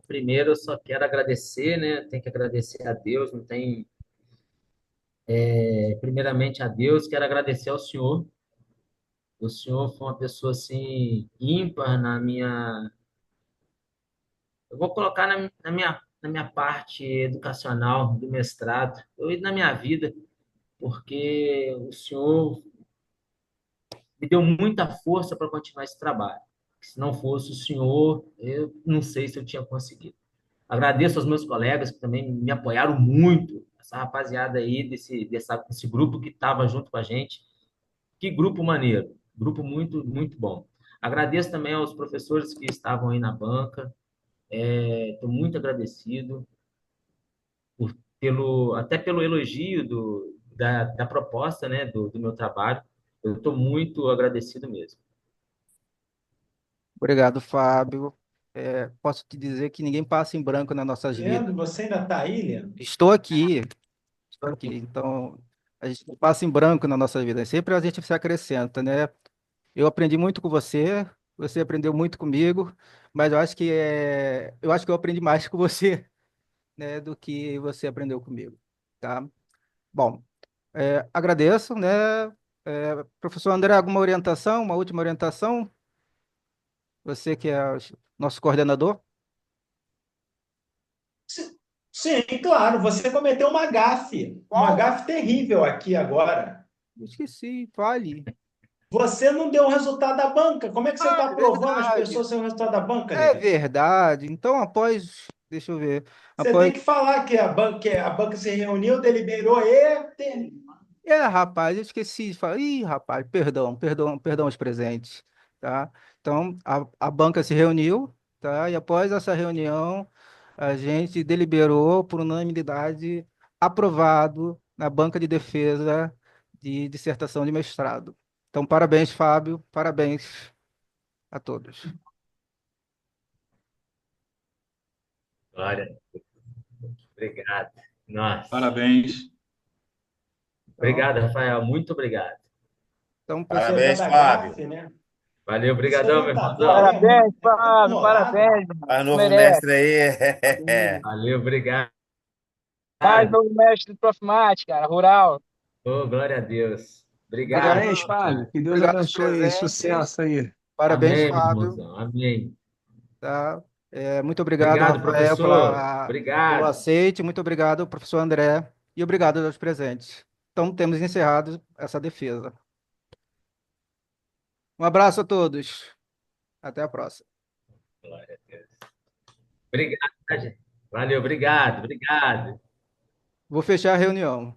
Primeiro, eu só quero agradecer, né? Tem que agradecer a Deus, não tem. Primeiramente a Deus, quero agradecer ao senhor. O senhor foi uma pessoa assim ímpar na minha. Eu vou colocar na minha parte educacional do mestrado, e na minha vida, porque o senhor me deu muita força para continuar esse trabalho. Se não fosse o senhor, eu não sei se eu tinha conseguido. Agradeço aos meus colegas que também me apoiaram muito, essa rapaziada aí desse grupo que estava junto com a gente. Que grupo maneiro, grupo muito, muito bom. Agradeço também aos professores que estavam aí na banca, estou muito agradecido até pelo elogio da proposta, né, do meu trabalho. Eu estou muito agradecido mesmo. Obrigado, Fábio. Posso te dizer que ninguém passa em branco nas nossas vidas. Leandro, você ainda está aí, Leandro? Estou aqui, estou aqui. Então, a gente não passa em branco na nossa vida. Sempre a gente se acrescenta, né? Eu aprendi muito com você, você aprendeu muito comigo, mas eu acho que eu aprendi mais com você, né, do que você aprendeu comigo, tá? Bom, agradeço, né? Professor André, alguma orientação, uma última orientação? Você que é o nosso coordenador? Sim, claro, você cometeu uma Qual? gafe terrível aqui agora. Esqueci, fale. Você não deu o resultado da banca. Como é que você Ah, está é aprovando as verdade. pessoas sem o resultado da banca, É Leandro? verdade. Então, deixa eu ver. Você Após tem que falar que a banca se reuniu, deliberou Rapaz, eu esqueci de falar. Ih, rapaz, perdão, perdão, perdão os presentes, tá? Então, a banca se reuniu, tá? E após essa reunião, a gente deliberou por unanimidade, aprovado na banca de defesa de dissertação de mestrado. Então, parabéns, Fábio, parabéns a todos. Glória, obrigado. Nossa, Parabéns. Então, obrigado, Rafael, muito obrigado. pessoal, apesar Parabéns, da Fábio. gafe, né? Valeu, Esse brigadão, meu orientador aí irmãozão. Parabéns, é muito Fábio, enrolado. parabéns, mano. Faz Tu novo merece. mestre aí. Valeu, obrigado. Mais novo mestre do Profimática, cara, rural. Oh, glória a Deus. Obrigado, obrigado, Parabéns, Fábio. cara. Que Deus obrigado os abençoe. presentes, Sucesso aí. parabéns, Amém, meu Fábio. irmãozão. Amém. Tá? Muito obrigado, Obrigado, Rafael, professor. pelo Obrigado. aceite. Muito obrigado, professor André. E obrigado aos presentes. Então, temos encerrado essa defesa. Um abraço a todos. Até a próxima. Glória a Deus. Obrigado, tá, gente? Valeu, obrigado, obrigado. Vou fechar a reunião.